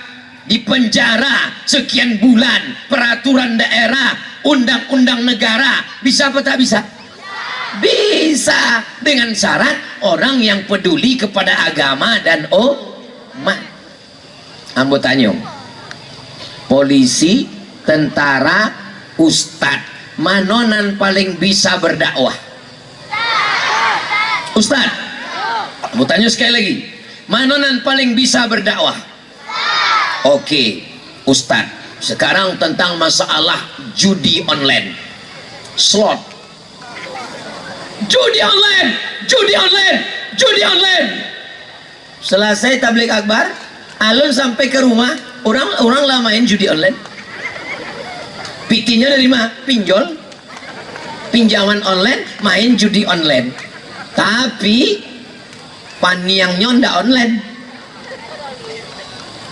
dipenjara sekian bulan. Peraturan daerah, undang-undang negara, bisa apa tak bisa? Bisa, dengan syarat orang yang peduli kepada agama dan umat. Ambo tanya, polisi, tentara, ustad, manonan paling bisa berdakwah? Ustad, ambo tanya sekali lagi, manonan paling bisa berdakwah? Oke, ustad, sekarang tentang masalah judi online, slot, judi online, judi online, judi online. Selesai tabligh akbar, alun sampai ke rumah, orang lah main judi online. Pitinya dari mana? Pinjol, pinjaman online, main judi online. Tapi paniang nyonda online.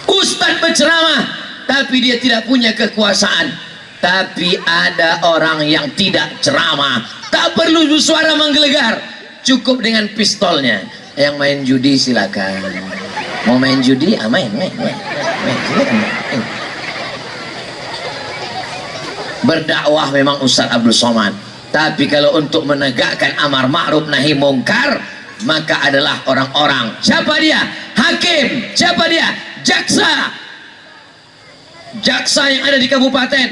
Ustadz berceramah, tapi dia tidak punya kekuasaan. Tapi ada orang yang tidak ceramah, tak perlu suara menggelegar, cukup dengan pistolnya. Yang main judi silakan. Mau main judi, main. Silakan. Berdakwah memang Ustaz Abdul Somad, tapi kalau untuk menegakkan amar ma'ruf nahi mungkar, maka adalah orang-orang. Siapa dia? Hakim. Siapa dia? Jaksa. Jaksa yang ada di kabupaten,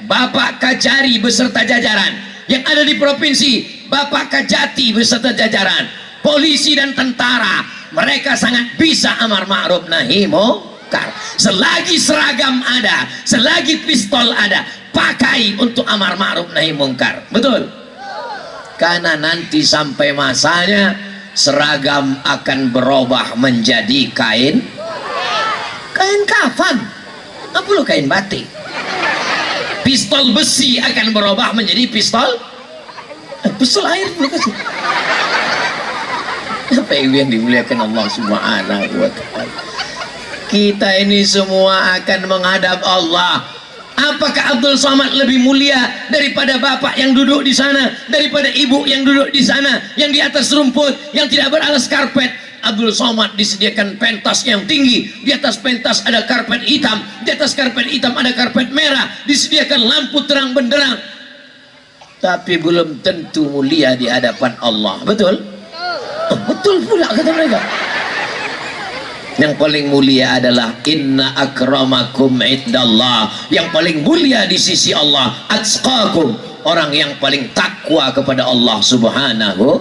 Bapak Kajari beserta jajaran. Yang ada di provinsi, Bapak Kajati beserta jajaran. Polisi dan tentara, mereka sangat bisa amar ma'ruf nahi mungkar. Selagi seragam ada, selagi pistol ada, pakai untuk amar ma'ruf nahi mungkar. Betul? Karena nanti sampai masanya seragam akan berubah menjadi kain kafan, nggak perlu kain batik. Pistol besi akan berubah menjadi pistol air. Apa yang dimuliakan Allah Subhanahu wa ta'ala. Kita ini semua akan menghadap Allah. Apakah Abdul Somad lebih mulia daripada bapak yang duduk di sana, daripada ibu yang duduk di sana, yang di atas rumput, yang tidak beralas karpet? Abdul Somad disediakan pentas yang tinggi, di atas pentas ada karpet hitam, di atas karpet hitam ada karpet merah, disediakan lampu terang benderang. Tapi belum tentu mulia di hadapan Allah. Betul? Betul pula kata mereka. Yang paling mulia adalah inna akramakum indallah. Yang paling mulia di sisi Allah atqakum, orang yang paling takwa kepada Allah Subhanahu.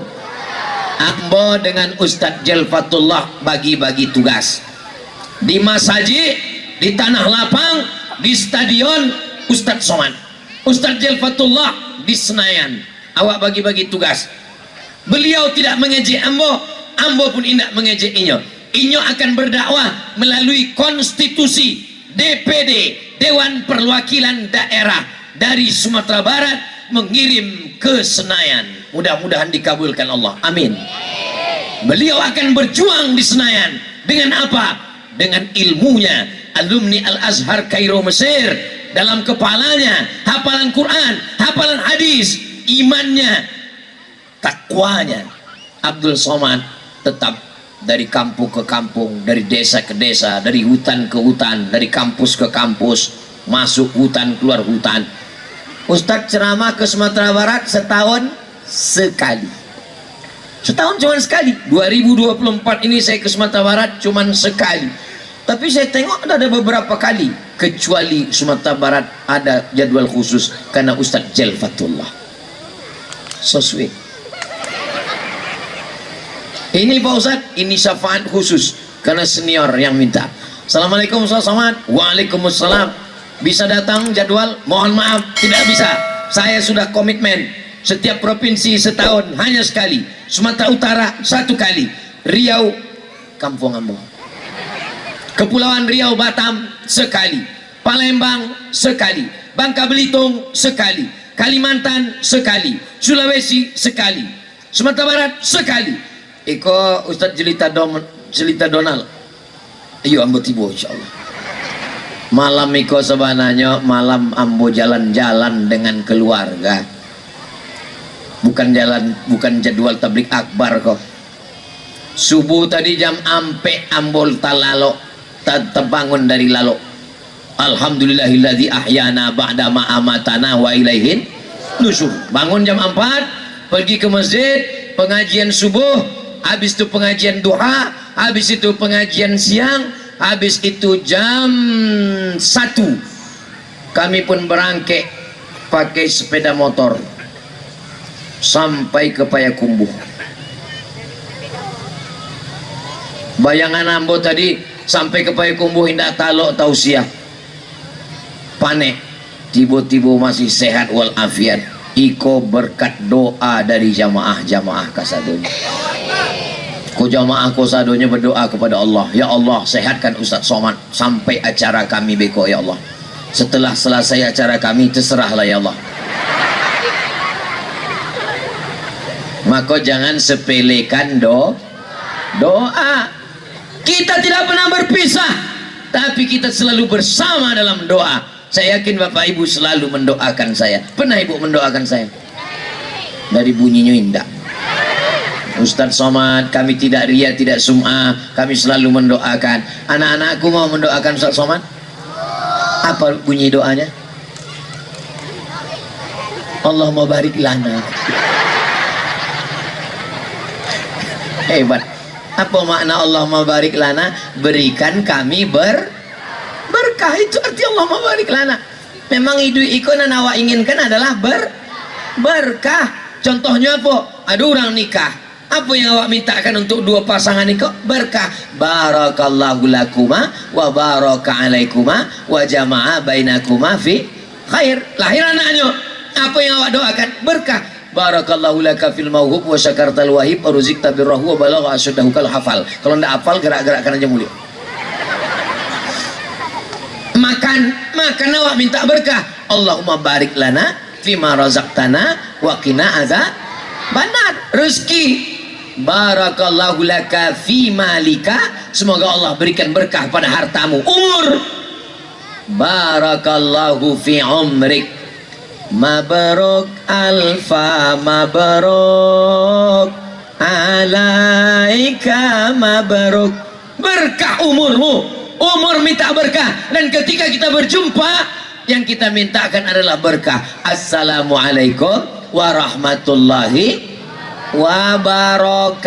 Ambo dengan Ustadz Jalfatullah bagi-bagi tugas di masjid, di tanah lapang, di stadion. Ustadz Somad, Ustadz Jalfatullah di Senayan. Awak bagi-bagi tugas. Beliau tidak mengejek Ambo, Ambo pun tidak mengejek Inyo. Inyo akan berdakwah melalui konstitusi DPD, Dewan Perwakilan Daerah dari Sumatera Barat, mengirim ke Senayan. Mudah-mudahan dikabulkan Allah, amin. Beliau akan berjuang di Senayan dengan apa? Dengan ilmunya. Alumni Al-Azhar Kairo Mesir dalam kepalanya hafalan Quran, hafalan hadis, imannya, takwanya. Abdul Somad tetap dari kampung ke kampung, dari desa ke desa, dari hutan ke hutan, dari kampus ke kampus, masuk hutan keluar hutan. Ustadz ceramah ke Sumatera Barat setahun sekali. Setahun cuma sekali. 2024 ini saya ke Sumatera Barat cuma sekali. Tapi saya tengok ada beberapa kali. Kecuali Sumatera Barat ada jadwal khusus karena Ustadz Jelfatullah. So sweet. Ini Pak Ustadz, ini syafaat khusus karena senior yang minta. Assalamualaikum Ustadz Somad. Waalaikumsalam. Bisa datang jadwal? Mohon maaf tidak bisa. Saya sudah komitmen setiap provinsi setahun hanya sekali. Sumatera Utara satu kali. Riau, Kampung Ambo. Kepulauan Riau, Batam sekali. Palembang sekali. Bangka Belitung sekali. Kalimantan sekali. Sulawesi sekali. Sumatera Barat sekali. Iko Ustadz Jelita Donald. Ayo Ambo Tibo insyaallah. Malam iko sebenarnya malam ambo jalan-jalan dengan keluarga. Bukan jadwal tablik akbar kok. Subuh tadi jam ampe ambol talalo terbangun dari lalo. Alhamdulillahilladzi ahyana ba'da ma amatana wa ilaihin nusyur. Bangun jam 4, pergi ke masjid, pengajian subuh, habis itu pengajian duha, habis itu pengajian siang. Habis itu jam 1 kami pun berangkat pakai sepeda motor sampai ke Payakumbuh. Bayangan ambo tadi sampai ke Payakumbuh indah talok tausiah panek tiba-tiba masih sehat walafiat. Iko berkat doa dari jamaah kasadunya. Ko jamaah kosadonya berdoa kepada Allah, ya Allah sehatkan Ustadz Somad sampai acara kami beko ya Allah. Setelah selesai acara kami terserahlah ya Allah. Maka jangan sepelekan doa. Kita tidak pernah berpisah, tapi kita selalu bersama dalam doa. Saya yakin Bapak Ibu selalu mendoakan saya. Pernah Ibu mendoakan saya? Dari bunyinya indah. Ustadz Somad, kami tidak ria, tidak sum'ah, kami selalu mendoakan. Anak-anakku mau mendoakan Ustadz Somad. Apa bunyi doanya? Allahumma barik lana. Hebat. Apa makna Allahumma barik lana? Berikan kami berkah. Itu arti Allahumma barik lana. Memang hidup ikon yang awak inginkan adalah berkah. Contohnya apa? Ada orang nikah. Apa yang awak mintakan untuk dua pasangan ini kok? Berkah. Barakallahu lakuma wa baraka alaikuma wa jama'a bainakuma fi khair. Lahir anaknya. Apa yang awak doakan? Berkah. Barakallahu laka fil mauhub wa syakartal wahib wa ruzikta birrahu wa balagha asyuddahu kal hafal. Kalau ndak hafal gerak-gerakkan aja mulia. Makan awak minta berkah. Allahumma barik lana fima razaqtana wa qina azab benar. Rezeki. Barakallahu laka fi malika, semoga Allah berikan berkah pada hartamu. Umur. Barakallahu fi umrik. Mabruk alfa mabruk alaika mabruk. Berkah umurmu. Umur minta berkah. Dan ketika kita berjumpa, yang kita mintakan adalah berkah. Assalamualaikum warahmatullahi wabarakatuh.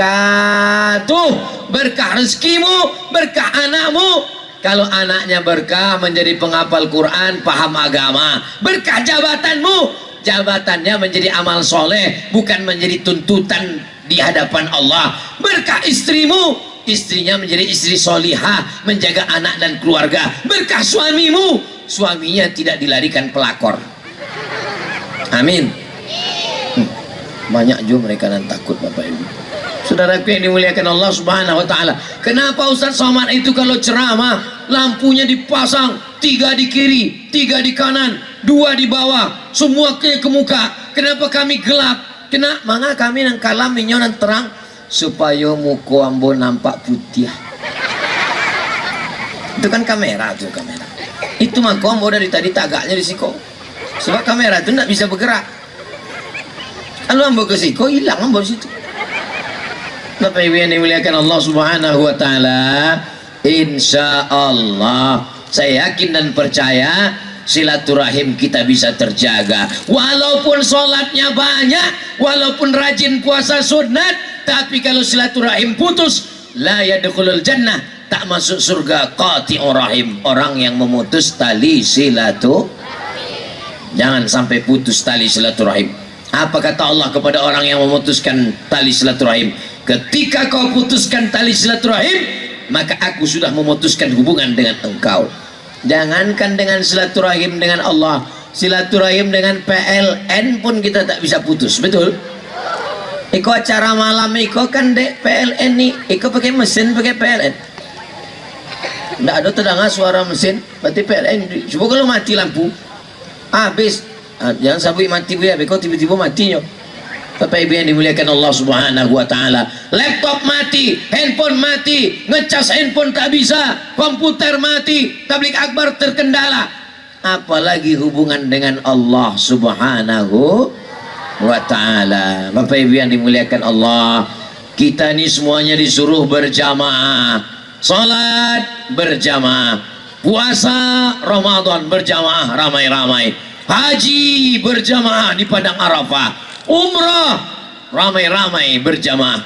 Berkah rezekimu, berkah anakmu. Kalau anaknya berkah menjadi penghafal Quran, paham agama. Berkah jabatanmu, jabatannya menjadi amal soleh, bukan menjadi tuntutan di hadapan Allah. Berkah istrimu, istrinya menjadi istri solihah, menjaga anak dan keluarga. Berkah suamimu, suaminya tidak dilarikan pelakor. Amin. Banyak juga mereka yang takut Bapak Ibu. Saudaraku yang dimuliakan Allah Subhanahu wa taala. Kenapa Ustadz Somad itu kalau ceramah lampunya dipasang 3 di kiri, 3 di kanan, 2 di bawah, semua ke muka. Kenapa kami gelap? Kenapa manga kami nang kalam minyonan terang supaya muka ambo nampak putih. Itu kan kamera tuh kamera. Itu maka ambo dari tadi tagaknya di siko. Sebab kamera itu tidak bisa bergerak. Kalau ambo ke siko hilang ambo di situ. Bapak Ibu yang dimuliakan Allah Subhanahu wa taala, insya Allah saya yakin dan percaya silaturahim kita bisa terjaga. Walaupun sholatnya banyak, walaupun rajin puasa sunat, tapi kalau silaturahim putus, la yadkhulul jannah, tak masuk surga qati'ur rahim, orang yang memutus tali silaturahim. Jangan sampai putus tali silaturahim. Apa kata Allah kepada orang yang memutuskan tali silaturahim? Ketika kau putuskan tali silaturahim, maka aku sudah memutuskan hubungan dengan engkau. Jangankan dengan silaturahim dengan Allah, silaturahim dengan PLN pun kita tak bisa putus, betul? Iko acara malam iko kan dek PLN nih, iko pakai mesin pakai PLN. Nggak ada terdengar suara mesin, berarti PLN. Coba kalau mati lampu, habis. Jangan sampai mati bu ya, iko tiba-tiba matinya. Bapak Ibu yang dimuliakan Allah Subhanahu wa taala, laptop mati, handphone mati, ngecas handphone tak bisa, komputer mati, tablik akbar terkendala, apalagi hubungan dengan Allah Subhanahu wa taala. Bapak Ibu yang dimuliakan Allah, kita ini semuanya disuruh berjamaah, salat berjamaah, puasa Ramadan berjamaah ramai-ramai, haji berjamaah di padang Arafah, umrah ramai-ramai berjamaah.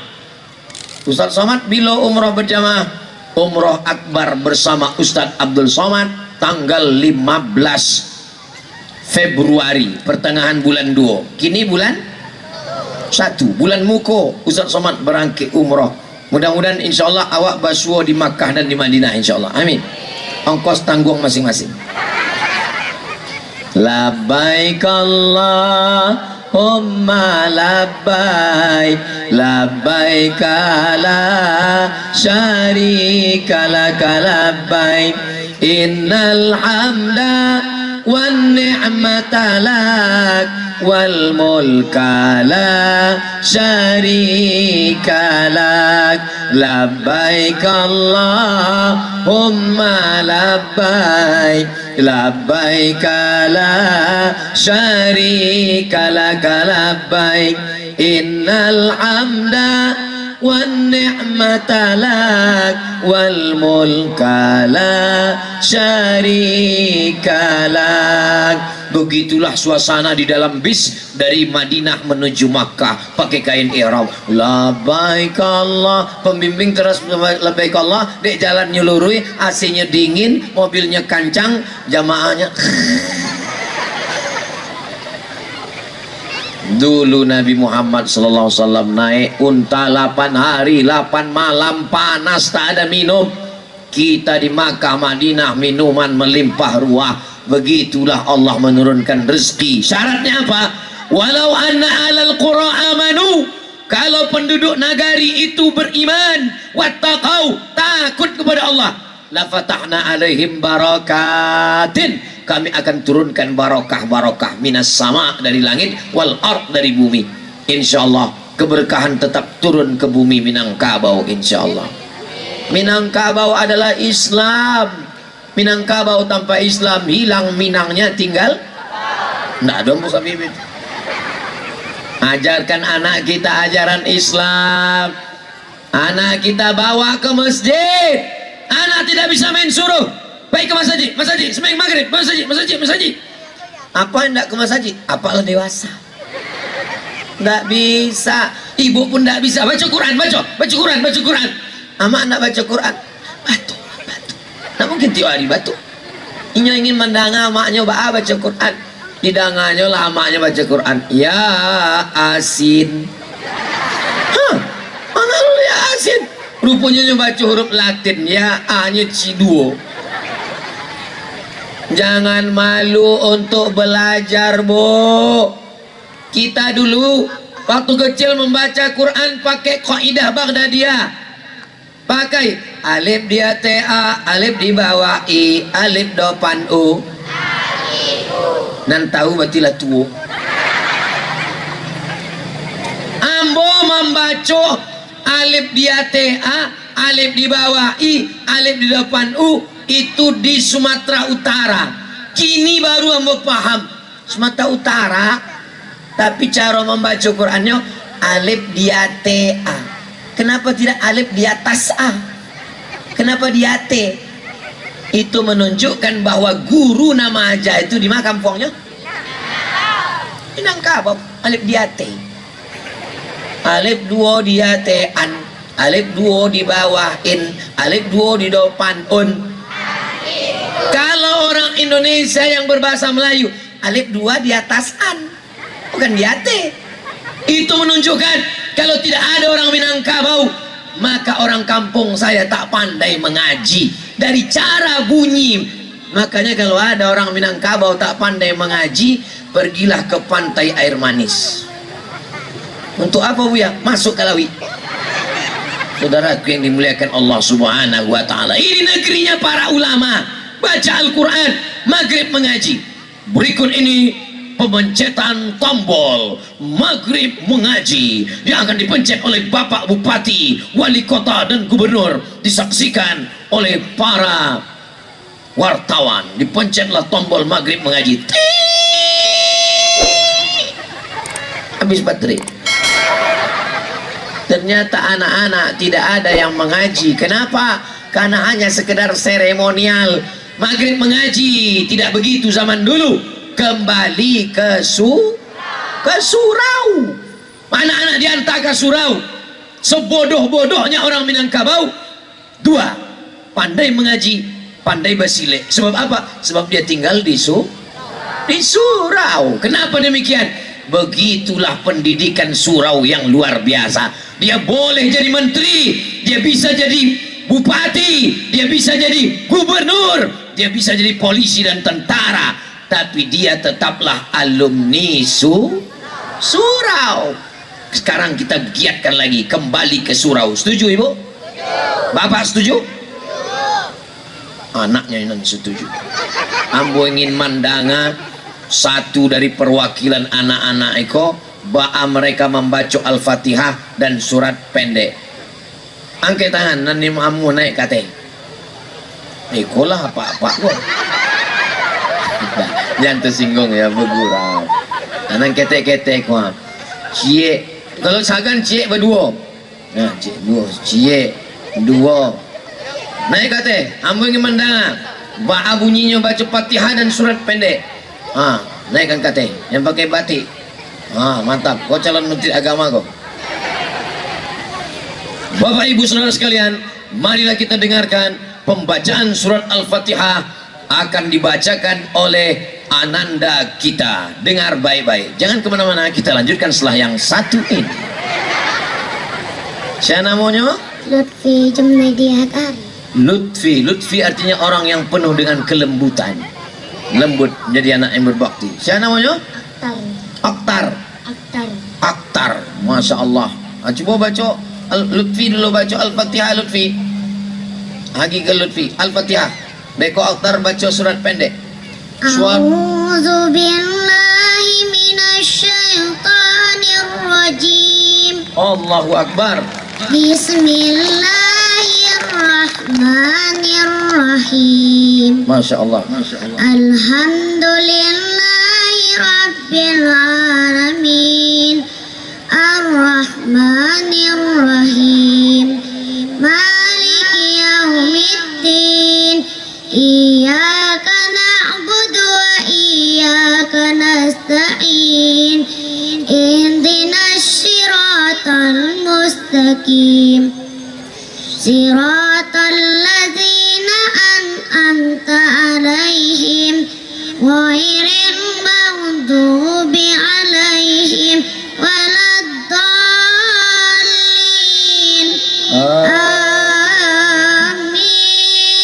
Ustaz Somad bila umrah berjamaah, umrah akbar bersama Ustaz Abdul Somad tanggal 15 Februari, pertengahan bulan 2. Kini bulan 1, bulan Muko, Ustaz Somad berangkat umrah. Mudah-mudahan insyaallah awak basuh di Makkah dan di Madinah insyaallah. Amin. Ongkos tanggung masing-masing. Labbaik Allahumma labbaik, labbaik la syarika laka labbaik, innal hamda wan ni'mata lak wal mulka la syarika lak, labbaik Allahumma labbaik, labbaik la syarika laka labbaik, innal hamda wan ni'mata lak wal mulka la syarika lak. Begitulah suasana di dalam bis dari Madinah menuju Makkah, pakai kain ihram. Labbaik Allah, pembimbing terus labbaik Allah, dek jalan nyelurui, AC-nya dingin, mobilnya kancang, jamaahnya. Dulu Nabi Muhammad SAW naik unta 8 hari 8 malam, panas tak ada minum. Kita di Makkah Madinah minuman melimpah ruah. Begitulah Allah menurunkan rezeki. Syaratnya apa? Walau anna alal qura amanu, kalau penduduk nagari itu beriman, wattaqau, takut kepada Allah, la fatahna alaihim barakatin, kami akan turunkan barokah-barokah minas sama, dari langit, wal ard, dari bumi. Insyaallah keberkahan tetap turun ke bumi Minangkabau insyaallah. Minangkabau adalah Islam. Minangkabau tanpa Islam hilang, Minangnya tinggal nggak dong Musa Bibit. Ajarkan anak kita ajaran Islam, anak kita bawa ke masjid. Anak tidak bisa main suruh, baik ke masjid, sembahyang maghrib, masjid. Apa hendak ke masjid? Apalah dewasa, nggak bisa. Ibu pun nggak bisa baca Quran, baca Quran. Amak nak baca Quran, batu. Nah mungkin tiap hari batu. Inya ingin mendanga maknya baca Quran, didanganya lah maknya baca Quran. Ya asin, mana lu ya asin? Rupanya baca huruf Latin, ya A-nya ciduo. Jangan malu untuk belajar, Bu. Kita dulu waktu kecil membaca Quran pakai kaidah Baghdadiyah. Pakai alif di ta, alif di bawah i, alif depan u. Nan tahu batilah tuo. Ambo membaca alif di ta, alif di bawah i, alif di depan u, itu di Sumatera Utara. Kini baru ambo paham Sumatera Utara, tapi cara membaca Qurannya alif di atas A. Kenapa tidak alif di atas A? Kenapa di atas? Itu menunjukkan bahwa guru nama aja itu di mana kampungnya? Minangkabau. Alif di atas. Alif dua di atas an. Alif dua di bawah in. Alif dua di depan un. Kalau orang Indonesia yang berbahasa Melayu, alif dua di atas an, bukan di atas. Itu menunjukkan kalau tidak ada orang Minangkabau, maka orang kampung saya tak pandai mengaji. Dari cara bunyi, makanya kalau ada orang Minangkabau tak pandai mengaji, pergilah ke pantai air manis. Untuk apa Buya? Masuk Kalawi. Saudaraku yang dimuliakan Allah Subhanahu wa ta'ala, ini negerinya para ulama. Baca Al-Quran, maghrib mengaji. Berikut ini pemencetan tombol maghrib mengaji yang akan dipencet oleh Bapak Bupati, Wali Kota dan Gubernur, disaksikan oleh para wartawan. Dipencetlah tombol maghrib mengaji. Habis baterai. Ternyata anak-anak tidak ada yang mengaji. Kenapa? Karena hanya sekedar seremonial. Maghrib mengaji tidak begitu zaman dulu. Kembali ke surau. Anak-anak diantar ke surau. Sebodoh-bodohnya orang Minangkabau, dua, pandai mengaji, pandai bersilik. Sebab apa? Sebab dia tinggal di surau. Kenapa demikian? Begitulah pendidikan surau yang luar biasa. Dia boleh jadi menteri, dia bisa jadi bupati, dia bisa jadi gubernur, dia bisa jadi polisi dan tentara, tapi dia tetaplah alumni surau. Sekarang kita giatkan lagi, kembali ke surau. Setuju Ibu? Bapak setuju? Anaknya yang setuju. Ambo ingin mandanga satu dari perwakilan anak-anak Eko, mereka membaca Al-Fatihah dan surat pendek. Angkat tangan, nanti mamu naik kate. Eko lah apa-apa kok. Jangan tersinggung ya, bergurau. Anak kete-kete kok. Cie, kalau sagan cie berdua. Nah, cie dua, cie dua. Naik kate, ambo ingin mendang. Bunyinya baca Fatihah dan surat pendek. Naikkan kate, yang pakai batik. Mantap, kau calon menteri agama kau. Bapak Ibu Saudara sekalian, marilah kita dengarkan pembacaan surat Al-Fatihah akan dibacakan oleh ananda kita. Dengar baik-baik, jangan kemana-mana, kita lanjutkan setelah yang satu ini. Siapa namanya? Lutfi Junaidi Hakari. Lutfi artinya orang yang penuh dengan kelembutan, lembut, menjadi anak yang berbakti. Siapa namanya? Aktar. Masya Allah. Coba baca Lutfi dulu, baca Al-Fatihah Lutfi. Hakika Lutfi Al-Fatihah. Beko Aktar baca surat pendek. A'udzu billahi minasyaitonir rajim. Allahu Akbar. Bismillahirrahmanirrahim. Masya Allah. Alhamdulillahi rabbil alamin. Ar-Rahmanir-Rahim. Maliki yaumiddin. Iyyaka na'budu wa iyyaka nasta'in. Ihdinas siratal mustaqim. Siratal ladzina an'amta 'alaihim ghairil maghdubi 'alaihim waladdallin. Amin.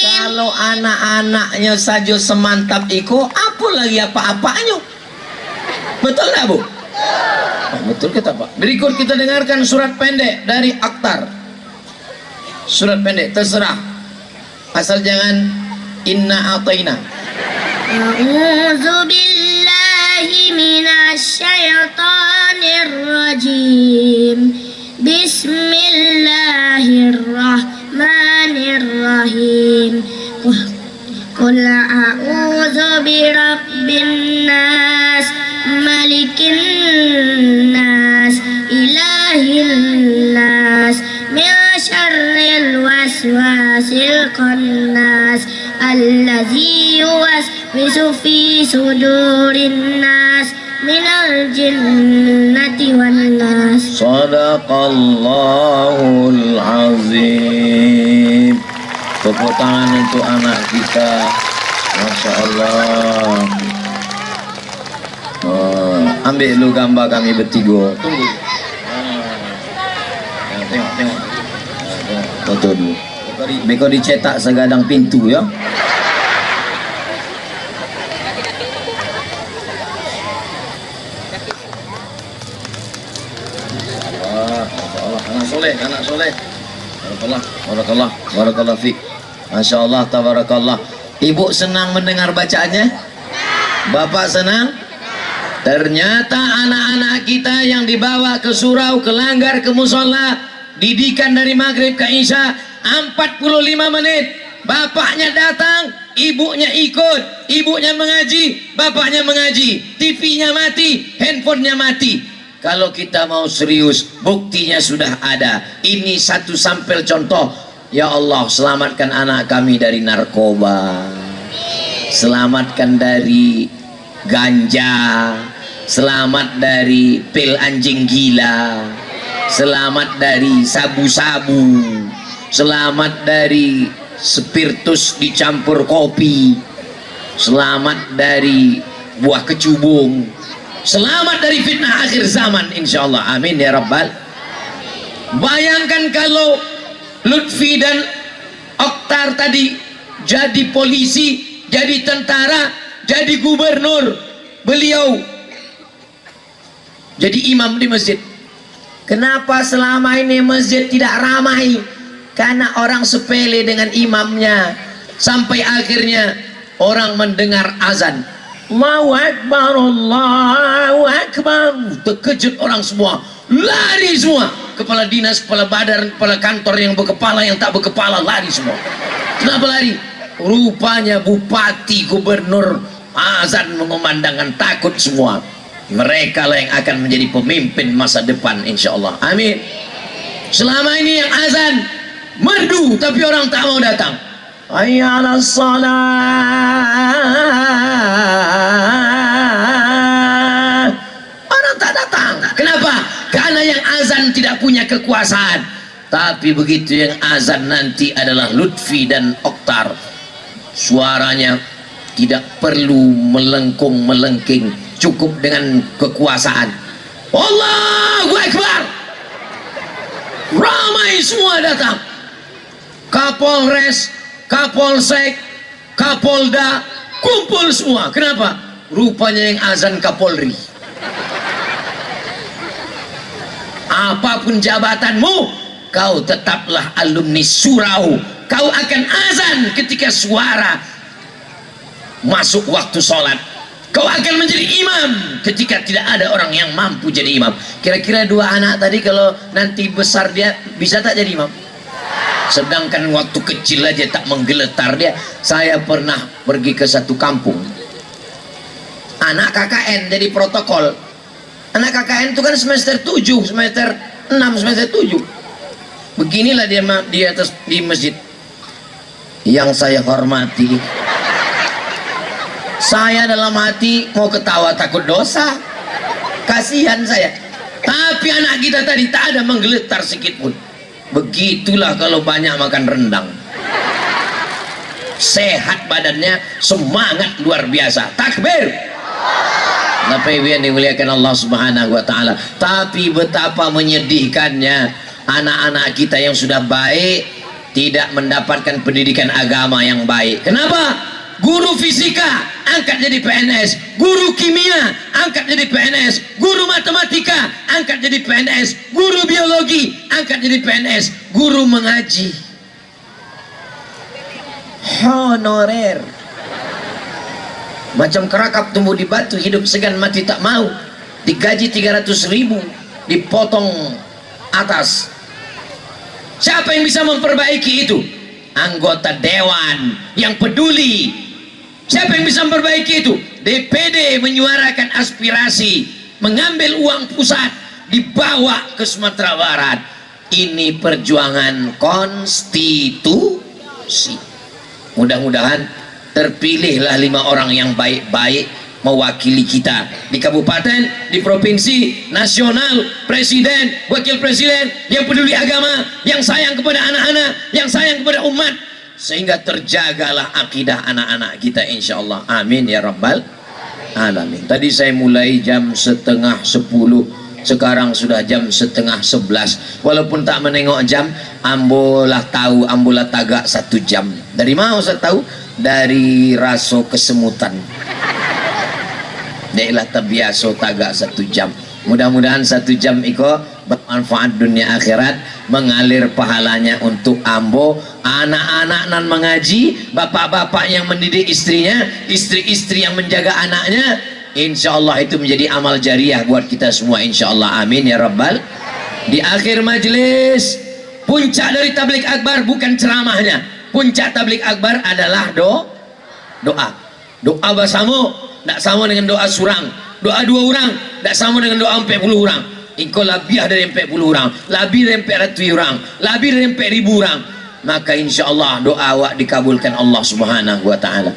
Kalau anak-anaknya saja semantap iko, apa lagi apa-apanya? Betul tak Bu? Betul kita Pak. Berikut kita dengarkan surat pendek dari Aktar. Surat pendek, terserah, asal jangan inna ataina. A'udzu billahi minasyaitonir rajim. Bismillahirrahmanirrahim. قل أعوذ برب الناس ملك الناس إله الناس من شر الوسواس الخناس الذي يوسوس في صدور الناس من الجنة والناس. Sadaqallahul azim. Tepuk tangan untuk anak kita. Masya Allah. Ambil lu gambar kami bertiga. Tunggu. Tengok. Foto dulu. Beko dicetak segadang pintu ya. Anak soleh. Barakallah fiik. Masya Allah, tabarakallah. Ibu senang mendengar bacaannya? Bapak senang? Ternyata anak-anak kita yang dibawa ke surau, ke langgar, ke musola, didikan dari maghrib ke isya 45 menit. Bapaknya datang, ibunya ikut, ibunya mengaji, bapaknya mengaji, TV-nya mati, handphonenya mati. Kalau kita mau serius, buktinya sudah ada. Ini satu sampel contoh. Ya Allah, selamatkan anak kami dari narkoba, selamatkan dari ganja, selamat dari pil anjing gila, selamat dari sabu-sabu, selamat dari spiritus dicampur kopi, selamat dari buah kecubung, selamat dari fitnah akhir zaman insyaallah. Amin ya rabbal. Bayangkan kalau Lutfi dan Oktar tadi jadi polisi, jadi tentara, jadi gubernur, beliau jadi imam di masjid. Kenapa selama ini masjid tidak ramai? Karena orang sepele dengan imamnya. Sampai akhirnya orang mendengar azan, Allahu Akbar, Allahu Akbar, terkejut orang semua, lari semua. Kepala dinas, kepala badan, kepala kantor yang berkepala, yang tak berkepala, lari semua. Kenapa lari? Rupanya bupati, gubernur azan mengumandangkan, takut semua. Mereka lah yang akan menjadi pemimpin masa depan insyaallah. Amin. Selama ini yang azan merdu tapi orang tak mau datang. Hayya 'alas shalah. Orang tak datang. Kenapa? Karena yang azan tidak punya kekuasaan. Tapi begitu yang azan nanti adalah Lutfi dan Oktar, suaranya tidak perlu melengkung melengking, cukup dengan kekuasaan. Allahu Akbar. Ramai semua datang. Kapolres, Kapolsek, Kapolda kumpul semua. Kenapa? Rupanya yang azan Kapolri. Apapun jabatanmu, kau tetaplah alumni surau. Kau akan azan ketika suara masuk waktu sholat. Kau akan menjadi imam ketika tidak ada orang yang mampu jadi imam. Kira-kira dua anak tadi kalau nanti besar dia bisa tak jadi imam? Sedangkan waktu kecil aja tak menggeletar dia. Saya pernah pergi ke satu kampung, anak KKN jadi protokol. Anak KKN itu kan semester 7, semester 6, semester 7. Beginilah dia di atas di masjid. Yang saya hormati, saya dalam hati mau ketawa takut dosa, kasihan saya. Tapi anak kita tadi tak ada menggeletar sedikit pun. Begitulah kalau banyak makan rendang. Sehat badannya, semangat luar biasa. Takbir. Bapak Ibu yang dimuliakan Allah Subhanahu wa taala. Tapi betapa menyedihkannya anak-anak kita yang sudah baik tidak mendapatkan pendidikan agama yang baik. Kenapa? Guru fisika angkat jadi PNS, guru kimia angkat jadi PNS, guru matematika angkat jadi PNS, guru biologi angkat jadi PNS, guru mengaji honorer. Macam kerakap tumbuh di batu, hidup segan mati tak mau. Digaji 300.000, dipotong atas. Siapa yang bisa memperbaiki itu? Anggota dewan yang peduli Siapa yang bisa memperbaiki itu? DPD menyuarakan aspirasi, mengambil uang pusat, dibawa ke Sumatera Barat. Ini perjuangan konstitusi. Mudah-mudahan terpilihlah 5 orang yang baik-baik mewakili kita di kabupaten, di provinsi, nasional, presiden, wakil presiden yang peduli agama, yang sayang kepada anak-anak, yang sayang kepada umat, sehingga terjagalah akidah anak-anak kita insyaallah. Amin ya rabbal alamin. Tadi saya mulai jam 9:30, sekarang sudah jam 10:30. Walaupun tak menengok jam, ambolah tahu, ambolah tagak 1 jam. Dari mana saya tahu? Dari raso kesemutan. Deklah terbiasa tagak 1 jam. Mudah-mudahan 1 jam iko bermanfaat dunia akhirat, mengalir pahalanya untuk ambo, anak-anak nan mengaji, bapak-bapak yang mendidik istrinya, istri-istri yang menjaga anaknya. Insyaallah itu menjadi amal jariah buat kita semua insyaallah. Amin ya rabbal. Di akhir majelis, puncak dari tabligh akbar bukan ceramahnya. Puncak tabligh akbar adalah doa. Doa bersama, tak sama dengan doa surang. Doa 2 orang tak sama dengan doa 40 orang. Engkau lebih dari 40 orang, lebih dari 400 orang, lebih dari 4.000 orang. Maka insyaallah doa awak dikabulkan Allah Subhanahu wa taala.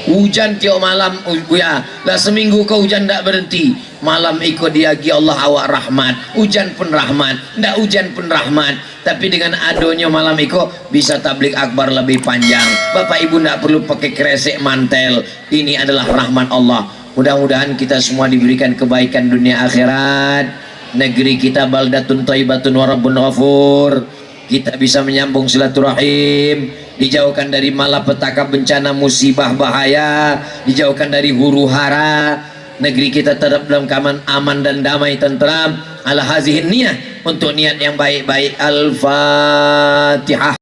Hujan tiap malam ya, lah seminggu kau hujan tak berhenti. Malam ikut diagi Allah awak rahmat. Hujan pun rahmat, ndak hujan pun rahmat. Tapi dengan adonya malam ikut bisa tabligh akbar lebih panjang. Bapak ibu ndak perlu pakai kresek mantel. Ini adalah rahmat Allah. Mudah-mudahan kita semua diberikan kebaikan dunia akhirat. Negeri kita baldatun thayyibatun wa rabbun ghafur. Kita bisa menyambung silaturahim, dijauhkan dari malapetaka bencana musibah bahaya, dijauhkan dari huru-hara. Negeri kita tetap dalam keadaan aman dan damai tentram. Ala hazihin niyah, untuk niat yang baik-baik. Al-Fatihah.